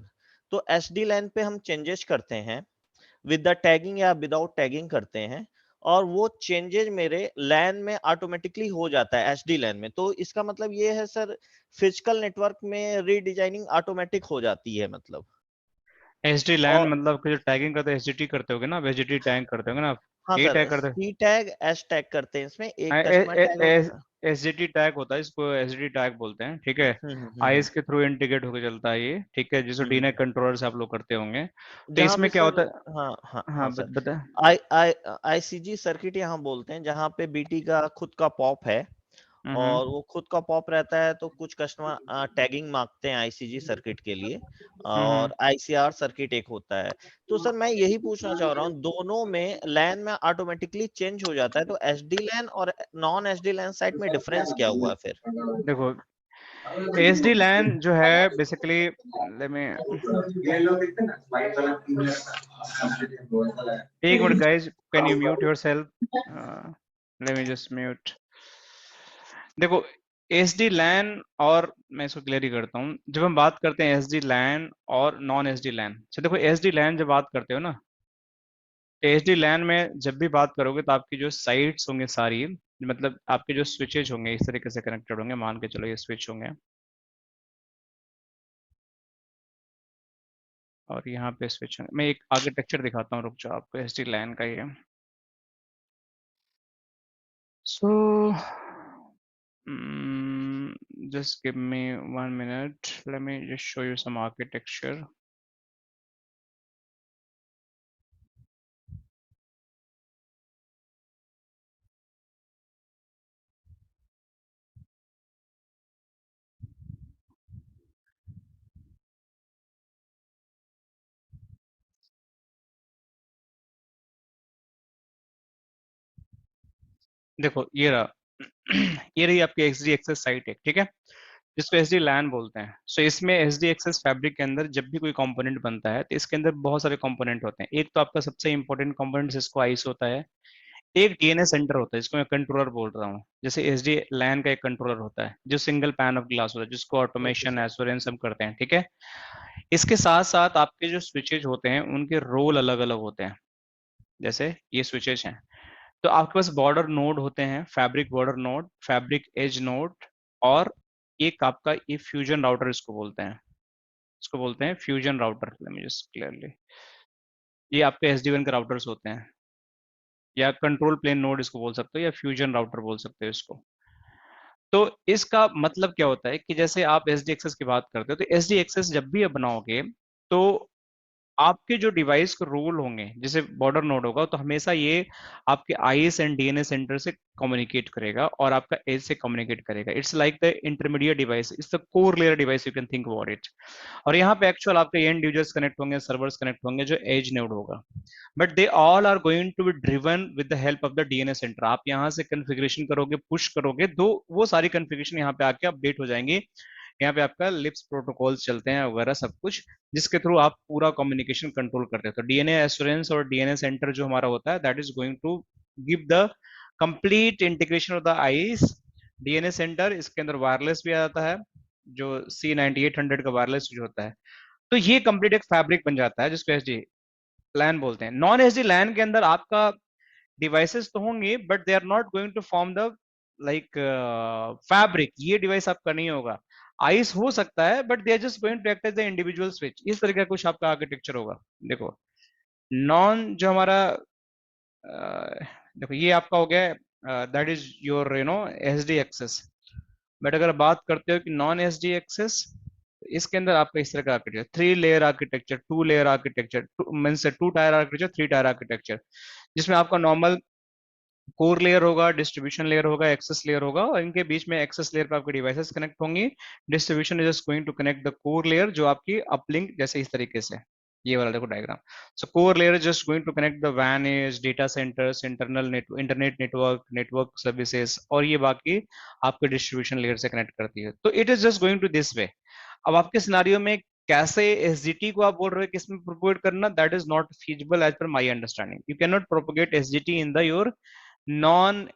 तो SD-LAN पे हम चेंजेस करते हैं विद द टैगिंग या विदाउट टैगिंग करते हैं, और वो चेंजेस मेरे LAN में ऑटोमेटिकली हो जाता है SD-LAN में. तो इसका मतलब ये है सर, फिजिकल नेटवर्क में रीडिजाइनिंग ऑटोमेटिक हो जाती है मतलब. SD-LAN मतलब कि जो टैगिंग करते हैं SDT करते होगे ना, आप SDT टैग करते होगे ना आप. हाँ ये सर, टैग करते C टैग S टैग करते हैं इसमें, एक कस्टमर टैग होता है. SDT टैग होता है, इसको SDT टैग बोलते हैं. ठीक है, आईएस के थ्रू इंटीग्रेट होकर चलता है ये. ठीक है, जिसको DNAC कंट्रोलर से आप लोग करते होंगे. तो जहाँ इसमें पे क्या सर, होता है. हाँ हाँ हाँ हाँ सर, बता. ICG सर्किट यहाँ बोलते हैं, जहाँ पे BT का खुद का पॉप है और वो खुद का पॉप रहता है. तो कुछ कस्टमर टैगिंग मांगते हैं ICG सर्किट के लिए, और ICR सर्किट एक होता है. तो सर मैं यही पूछना चाह रहा हूँ, दोनों में LAN में ऑटोमेटिकली चेंज हो जाता है, तो SD-LAN और नॉन SD-LAN साइट में डिफरेंस क्या हुआ फिर? देखो, SD-LAN जो है बेसिकली, लेट मी एक minute guys, can you mute yourself. Late me just mute. देखो, SD-LAN, और मैं इसको क्लियर ही करता हूँ. जब हम बात करते हैं SD-LAN और नॉन SD-LAN, तो देखो SD-LAN जब बात करते हो ना, SD-LAN में जब भी बात करोगे तो आपकी जो साइट्स होंगे सारी, मतलब आपके जो स्विचेज होंगे इस तरीके से कनेक्टेड होंगे. मान के चलो ये स्विच होंगे और यहाँ पे स्विच होंगे. मैं एक आर्किटेक्चर दिखाता हूँ, रुक जाओ आपको SD-LAN का ये. सो just give me 1 minute, let me just show you some architecture. देखो ये रहा ये रही आपकी XD एक्सेस साइट है. ठीक है, जिसको SD-LAN बोलते हैं. सो इसमें SD एक्सेस फैब्रिक के अंदर जब भी कोई कंपोनेंट बनता है तो इसके अंदर बहुत सारे कंपोनेंट होते हैं. एक तो आपका सबसे इंपॉर्टेंट कंपोनेंट जिसको आइस होता है, एक डीएनए सेंटर होता है जिसको मैं कंट्रोलर बोल रहा हूँ, जैसे एसडी लैन का एक कंट्रोलर होता है जो सिंगल पैन ऑफ ग्लास होता है, जिसको ऑटोमेशन एश्योरेंस हम करते हैं, ठीक है। इसके साथ साथ आपके जो स्विचेज होते हैं उनके रोल अलग अलग होते हैं, जैसे ये स्विचेज हैं। तो आपके पास बॉर्डर नोड होते हैं, fabric border node, fabric edge node, और एक आपका ये फ्यूजन राउटर इसको बोलते हैं, इसको बोलते हैं fusion router. Late me just clearly, ये आपके एसडी1 के राउटर्स होते हैं, या कंट्रोल प्लेन नोड इसको बोल सकते हो, या फ्यूजन राउटर बोल सकते हो इसको। तो इसका मतलब क्या होता है कि जैसे आप एस डी एक्सेस की बात करते हो, तो एस डी एक्सेस जब भी आप बनाओगे तो आपके जो डिवाइस के रोल होंगे, जैसे बॉर्डर नोड होगा तो हमेशा ये आपके आईएस एंड डीएनए सेंटर से कम्युनिकेट करेगा और आपका एज से कम्युनिकेट करेगा। It's like the intermediate device, it's the core layer device, you can think about it. और यहाँ पे एक्चुअल आपके एंड यूजर्स कनेक्ट होंगे, सर्वर्स कनेक्ट होंगे जो एज नोड होगा, but they all are going to be driven with the help of the DNA center. आप यहाँ से कन्फिग्रेशन करोगे, पुश करोगे, तो वो सारी कन्फिग्रेशन यहाँ पे आके अपडेट हो जाएंगी। यहाँ पे आपका लिप्स प्रोटोकॉल्स चलते हैं वगैरह सब कुछ, जिसके थ्रू आप पूरा कम्युनिकेशन कंट्रोल करते हो। तो डीएनए एश्योरेंस और डीएनए सेंटर जो हमारा होता है, that is going to give the complete integration of the ISE. DNA center, इसके अंदर वायरलेस भी आ जाता है, जो C9800 का वायरलेस जो होता है। तो ये कंप्लीट एक फैब्रिक बन जाता है जिसको एसडी लैन बोलते हैं। नॉन एसडी लैन के अंदर आपका डिवाइसेस तो होंगे, but they are not going to form the like fabric. ये डिवाइस आपका नहीं होगा, आइस हो सकता है, but they are just going to act as the individual switch. इस तरह का कुछ आपका आर्किटेक्चर होगा। देखो नॉन जो हमारा देखो ये आपका हो गया, that is your S D access. But अगर बात करते हो कि नॉन एस डी एक्सेस, इसके अंदर आपका इस तरह का architecture, 3 layer architecture, 2 layer architecture, means 2 tier architecture, 3 tier architecture, जिसमें आपका नॉर्मल कोर लेयर होगा, डिस्ट्रीब्यूशन लेयर होगा, एक्सेस लेयर होगा, और इनके बीच में एक्सेस लेयर पे आपके डिवाइसेस कनेक्ट होंगी। Distribution is just going to connect the core layer, जो आपकी अपलिंक जैसे इस तरीके से, ये वाला देखो diagram. So core layer is just going to connect the वैन edge, data centers, internet network, network services, और ये बाकी आपके डिस्ट्रीब्यूशन लेयर से कनेक्ट करती है। तो it is just going to this way. अब आपके सिनारियो में कैसे एसजीटी को आप बोल रहे हो किसमें प्रोपोगेट करना, that is not feasible as per my understanding. You can not propagate SGT in the your non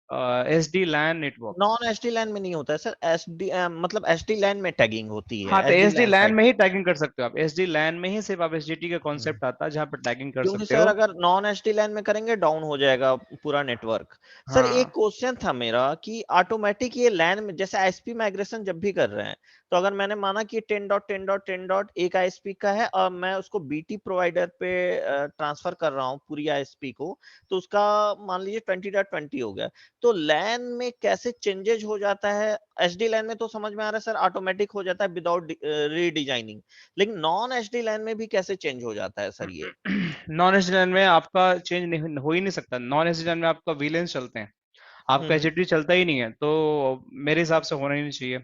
SD LAN network. Non SD LAN में नहीं होता है सर, एसडी मतलब एसडी लैन में टैगिंग होती है। हाँ, तो SD SD LAN LAN side में ही टैगिंग कर सकते हो आप, एसडी लैन में ही सिर्फ आप एसडीटी का कॉन्सेप्ट आता है जहां पर टैगिंग कर क्योंकि सकते सर हो। अगर नॉन एसडी लैन में करेंगे डाउन हो जाएगा पूरा नेटवर्क। सर हाँ, एक क्वेश्चन था मेरा कि ऑटोमेटिक ये लैन में जैसे आईएसपी माइग्रेशन जब भी कर रहे हैं, तो अगर मैंने माना कि 10.10.10 एक आईएसपी का है और मैं उसको बीटी प्रोवाइडर पे ट्रांसफर कर रहा हूँ पूरी आईएसपी को, तो उसका मान लीजिए 20.20 हो गया, तो लैन में कैसे चेंजेज हो जाता है? एसडी लैन में तो समझ में आ रहा है सर ऑटोमेटिक हो जाता है विदाउट रीडिजाइनिंग, लेकिन नॉन एसडी लैन में भी कैसे चेंज हो जाता है सर ये? नॉन एसडी लैन में आपका चेंज नहीं हो ही नहीं सकता। नॉन एसडी लैन में आपका वीलेंस चलते हैं, आपका एचटीटी चलता ही नहीं है, तो मेरे हिसाब से होना ही नहीं चाहिए,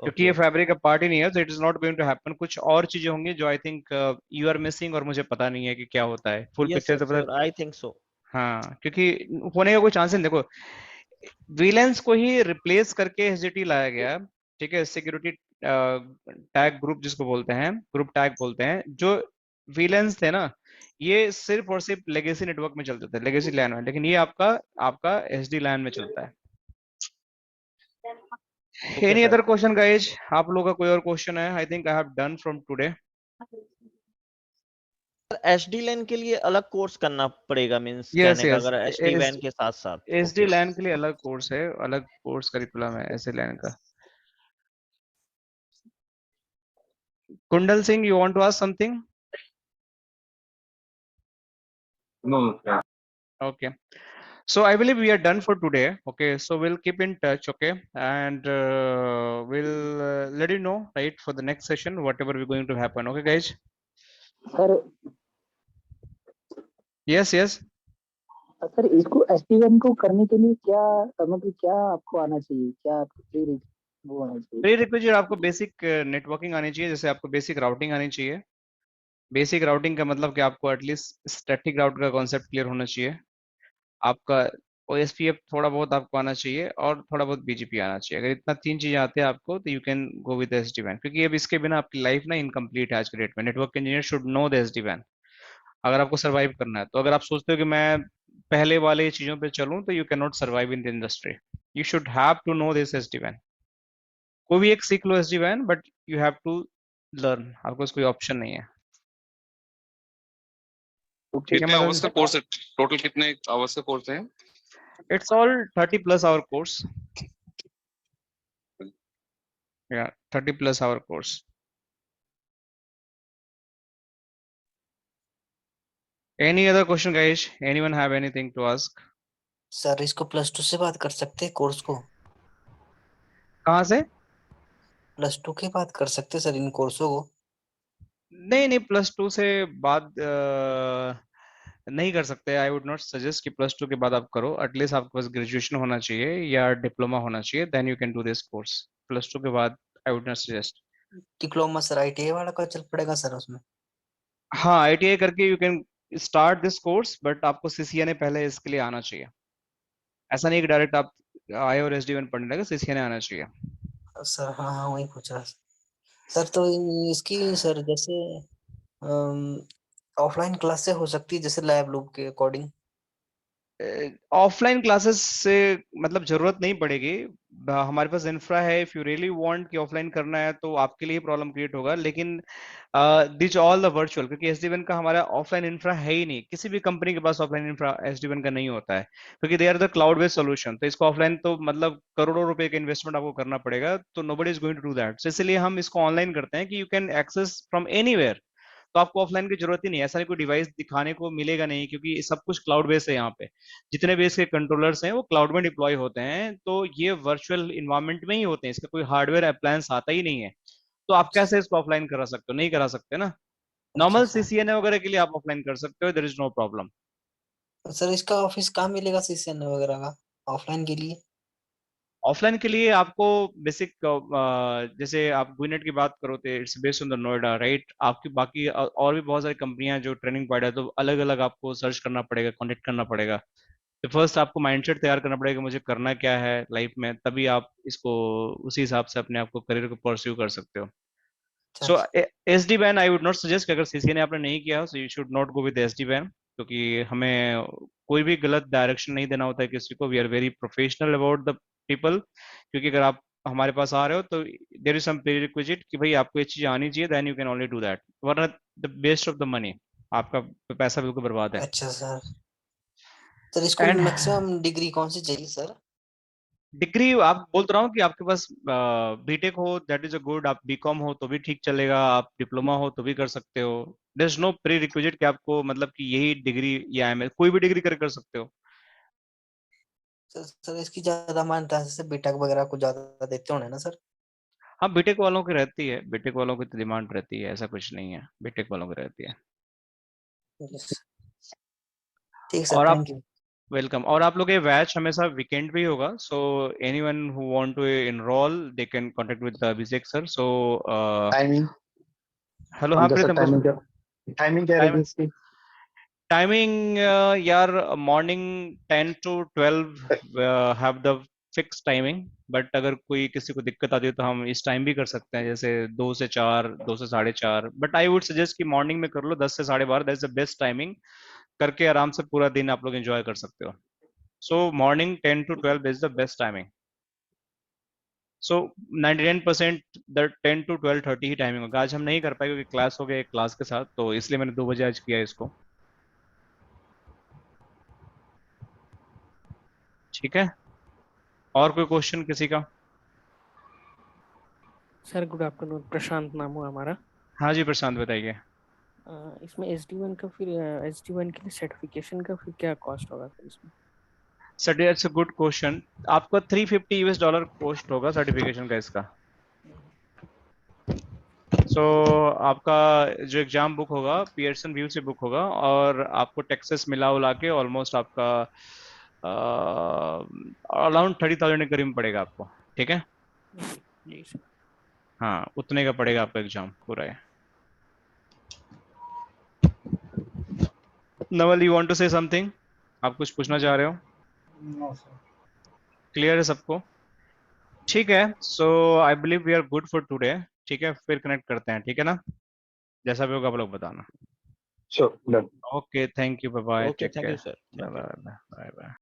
क्योंकि ये फैब्रिक का पार्ट ही नहीं है। तो it is not going to happen. कुछ और चीजें होंगी जो I think you are missing, और मुझे पता नहीं है कि क्या होता है। फुल यस पिक्चर सर, तो पता। Sure, I think so. हाँ, क्योंकि होने का कोई चांस नहीं। देखो वीलेंस को ही रिप्लेस करके एसडीटी लाया गया, ठीक है, सिक्योरिटी टैग ग्रुप जिसको बोलते हैं, ग्रुप टैग बोलते हैं। जो वीलेंस थे ना, ये सिर्फ और सिर्फ लेगेसी नेटवर्क में चलते थे, लेगेसी लैन में, लेकिन ये आपका आपका एसडी लैन में चलता है। Any other question guys? आप लोगों का कोई और क्वेश्चन है? I think I have done from today. SD LAN के लिए अलग कोर्स करना पड़ेगा, मींस यस कहने का यस, अगर एसडी वैन के साथ साथ एसडी लैन के लिए अलग कोर्स है, अलग कोर्स करिकुलम है एसडी लैन का। Kundal Singh, you want to ask something? No. Okay. So I believe we are done for today. Okay, so we'll keep in touch. Okay, and we'll let you know, right, for the next session, whatever we're going to happen. Okay, guys. Sir Yes, yes. Sir इसको एसटी1 को करने के लिए क्या मतलब क्या आपको आना चाहिए, क्या आपको वो आना चाहिए? प्रीरिक्विजिट आपको बेसिक नेटवर्किंग आनी चाहिए, जैसे आपको बेसिक राउटिंग आनी चाहिए। बेसिक राउटिंग का मतलब कि आपको एटलीस्ट स्टैटिक राउट का कॉन्सेप्ट क्लियर होना चाहिए। आपका OSPF थोड़ा बहुत आपको आना चाहिए, और थोड़ा बहुत BGP आना चाहिए। अगर इतना 3 चीजें आते हैं आपको, तो you can go with SD WAN, क्योंकि अब इसके बिना आपकी लाइफ ना इनकम्प्लीट है आज के डेट में। Network engineer should know the SD WAN अगर आपको सर्वाइव करना है। तो अगर आप सोचते हो कि मैं पहले वाले चीजों पे चलूं तो you can not survive in the industry. You should have to know this SD-WAN. कोई भी एक सीख लो SD-WAN, but you have to learn. आपके पास कोई ऑप्शन नहीं है. ठीक है कितने मतलब आवर्स का कोर्स है? टोटल कितने आवर्स का कोर्स है? It's all 30+ hour course. या 30+ hour course. Any other question, guys? Anyone have anything to ask? Sir इसको +2 से बात कर सकते हैं कोर्स को? कहाँ से? +2 के बात कर सकते हैं सर इन कोर्सों को? नहीं नहीं, +2 से बाद नहीं कर सकते. आई वुड नॉट सजेस्ट कि +2 के बाद आप करो. एटलीस्ट आपके पास ग्रेजुएशन होना चाहिए या डिप्लोमा होना चाहिए, then you can do this course. +2 के बाद I would not suggest. Diploma sir ITI वाला का चल पड़ेगा सर उसमें? हाँ, ITI करके you can start this course, but आपको CCNA पहले इसके लिए आना चाहिए. ऐसा नहीं कि डायरेक्ट आप आए और SD-WAN पढ़ने लगे. CCNA आना चाहिए. सर हाँ हाँ वही पूछ रहा सर. तो इसकी सर जैसे ऑफलाइन क्लास से हो सकती है जैसे लैब लूप के अकॉर्डिंग? ऑफलाइन क्लासेस से मतलब जरूरत नहीं पड़ेगी. हमारे पास इंफ्रा है. इफ यू रियली वांट कि ऑफलाइन करना है तो आपके लिए प्रॉब्लम क्रिएट होगा. लेकिन दिस ऑल द वर्चुअल, क्योंकि SD-WAN का हमारा ऑफलाइन इंफ्रा है ही नहीं. किसी भी कंपनी के पास ऑफलाइन इंफ्रा SD-WAN का नहीं होता है, क्योंकि they are the cloud based solution. तो इसको ऑफलाइन तो मतलब करोड़ों रुपए का इन्वेस्टमेंट आपको करना पड़ेगा. तो nobody is going to do that. इसलिए हम इसको ऑनलाइन करते हैं कि you can access from anywhere. तो आपको ऑफलाइन की जरूरत ही नहीं है. ऐसा नहीं कोई डिवाइस दिखाने को मिलेगा नहीं, क्योंकि सब कुछ क्लाउड बेस्ड है. यहाँ पे जितने भी इसके कंट्रोलर्स हैं वो क्लाउड में डिप्लॉय होते हैं. तो ये वर्चुअल इन्वायरमेंट में ही होते हैं. इसका कोई हार्डवेयर अप्लायंस आता ही नहीं है. तो आप कैसे इसको ऑफलाइन करा सकते हो? नहीं करा सकते ना. अच्छा नॉर्मल सर. CCNA वगैरह के लिए आप ऑफलाइन कर सकते हो. There is no problem. Sir इसका ऑफिस कहाँ मिलेगा CCNA वगैरह का ऑफलाइन के लिए? ऑफलाइन के लिए आपको बेसिक जैसे आप गुइनेट की बात करो तो it's based on the Noida, right. आपकी बाकी और भी बहुत सारी कंपनियां जो ट्रेनिंग प्रोवाइड है, तो अलग अलग आपको सर्च करना पड़ेगा, कॉन्टेक्ट करना पड़ेगा. तो फर्स्ट आपको माइंडसेट तैयार करना पड़ेगा कि मुझे करना क्या है लाइफ में. तभी आप इसको उसी हिसाब से अपने आप को करियर को परस्यू कर सकते हो. अच्छा सो अच्छा. SD-WAN I would not suggest कि अगर CCNA आपने नहीं किया हो, so you should not go with SD-WAN. क्योंकि हमें कोई भी गलत डायरेक्शन नहीं देना होता है किसी को. We are very professional about the people. क्योंकि अगर आप हमारे पास आ रहे हो तो देर इज सम प्रीरिक्विजिट कि भाई आपको ये चीज आनी चाहिए, then you can only do that. वरना the waste of the money, आपका पैसा बिल्कुल बर्बाद है. अच्छा सर. सर इसको एंड मैक्सिमम डिग्री कौन सी चाहिए सर? डिग्री आप बोल तो रहा हूँ कि आपके पास बीटेक हो, दैट इज अ गुड. आप बीकॉम हो तो भी ठीक चलेगा. आप डिप्लोमा हो तो भी कर सकते हो. There is no prerequisite कि आपको मतलब कि यही डिग्री या MS, कोई भी डिग्री कर सकते हो. सर इसकी ज्यादा मान्यता है जैसे बीटेक वगैरह को ज्यादा देते होंगे ना सर? हाँ, बीटेक वालों की रहती है. बीटेक वालों की तो डिमांड रहती है, ऐसा कुछ नहीं है. बीटेक वालों की रहती है. Yes. ठीक सर, और आप थैंक यू. वेलकम. और आप लोग ये बैच हमेशा वीकेंड पे ही होगा. So anyone who want to enroll they can contact with Abhishek sir. So timing hello. हाँ पंकज प्लीज सर, हमको टाइमिंग क्या रहेगी इसकी? टाइमिंग यार morning 10 to 12 have the fix timing. But अगर कोई किसी को दिक्कत आती है तो हम इस टाइम भी कर सकते हैं, जैसे 2 से 4, 2 से 4:30. बट आई वुड सजेस्ट कि मॉर्निंग में कर लो 10 से 12:30. That's the best timing. करके आराम से पूरा दिन आप लोग एंजॉय कर सकते हो. सो morning 10 to 12 is the best timing. So 99% the 10 to 12:30 he timing होगा. आज हम नहीं कर पाए क्योंकि क्लास हो गया एक क्लास के साथ, तो इसलिए मैंने 2 बजे आज किया इसको. ठीक है. और कोई क्वेश्चन किसी का? सर गुड आफ्टरनून, प्रशांत नाम हुआ हमारा. हाँ जी प्रशांत, बताइए. इसमें SD-WAN का फिर SD-WAN के लिए सर्टिफिकेशन का फिर क्या कॉस्ट होगा फिर इसमें? Sir it's a good question. आपका $350 कॉस्ट होगा सर्टिफिकेशन का इसका. सो आपका जो एग्जाम बुक होगा पियर्सन व्यू से बुक होगा, और आपको टेक्सास मिला उला के ऑलमोस्ट आपका अराउंड 30,000 के करीब पड़ेगा आपको. ठीक है. जी सर. हाँ, उतने का पड़ेगा आपका एग्जाम पूरा है. Naval, you want to say something? आप कुछ पूछना चाह रहे हो? No sir. क्लियर है सबको? ठीक है. So I believe we are good for today. ठीक है, फिर कनेक्ट करते हैं. ठीक है ना? जैसा भी होगा आप लोग बताना. Sure, done. Okay, thank you. Bye bye. Okay, Take thank you, care. sir. Bye Thank you. bye. Bye bye.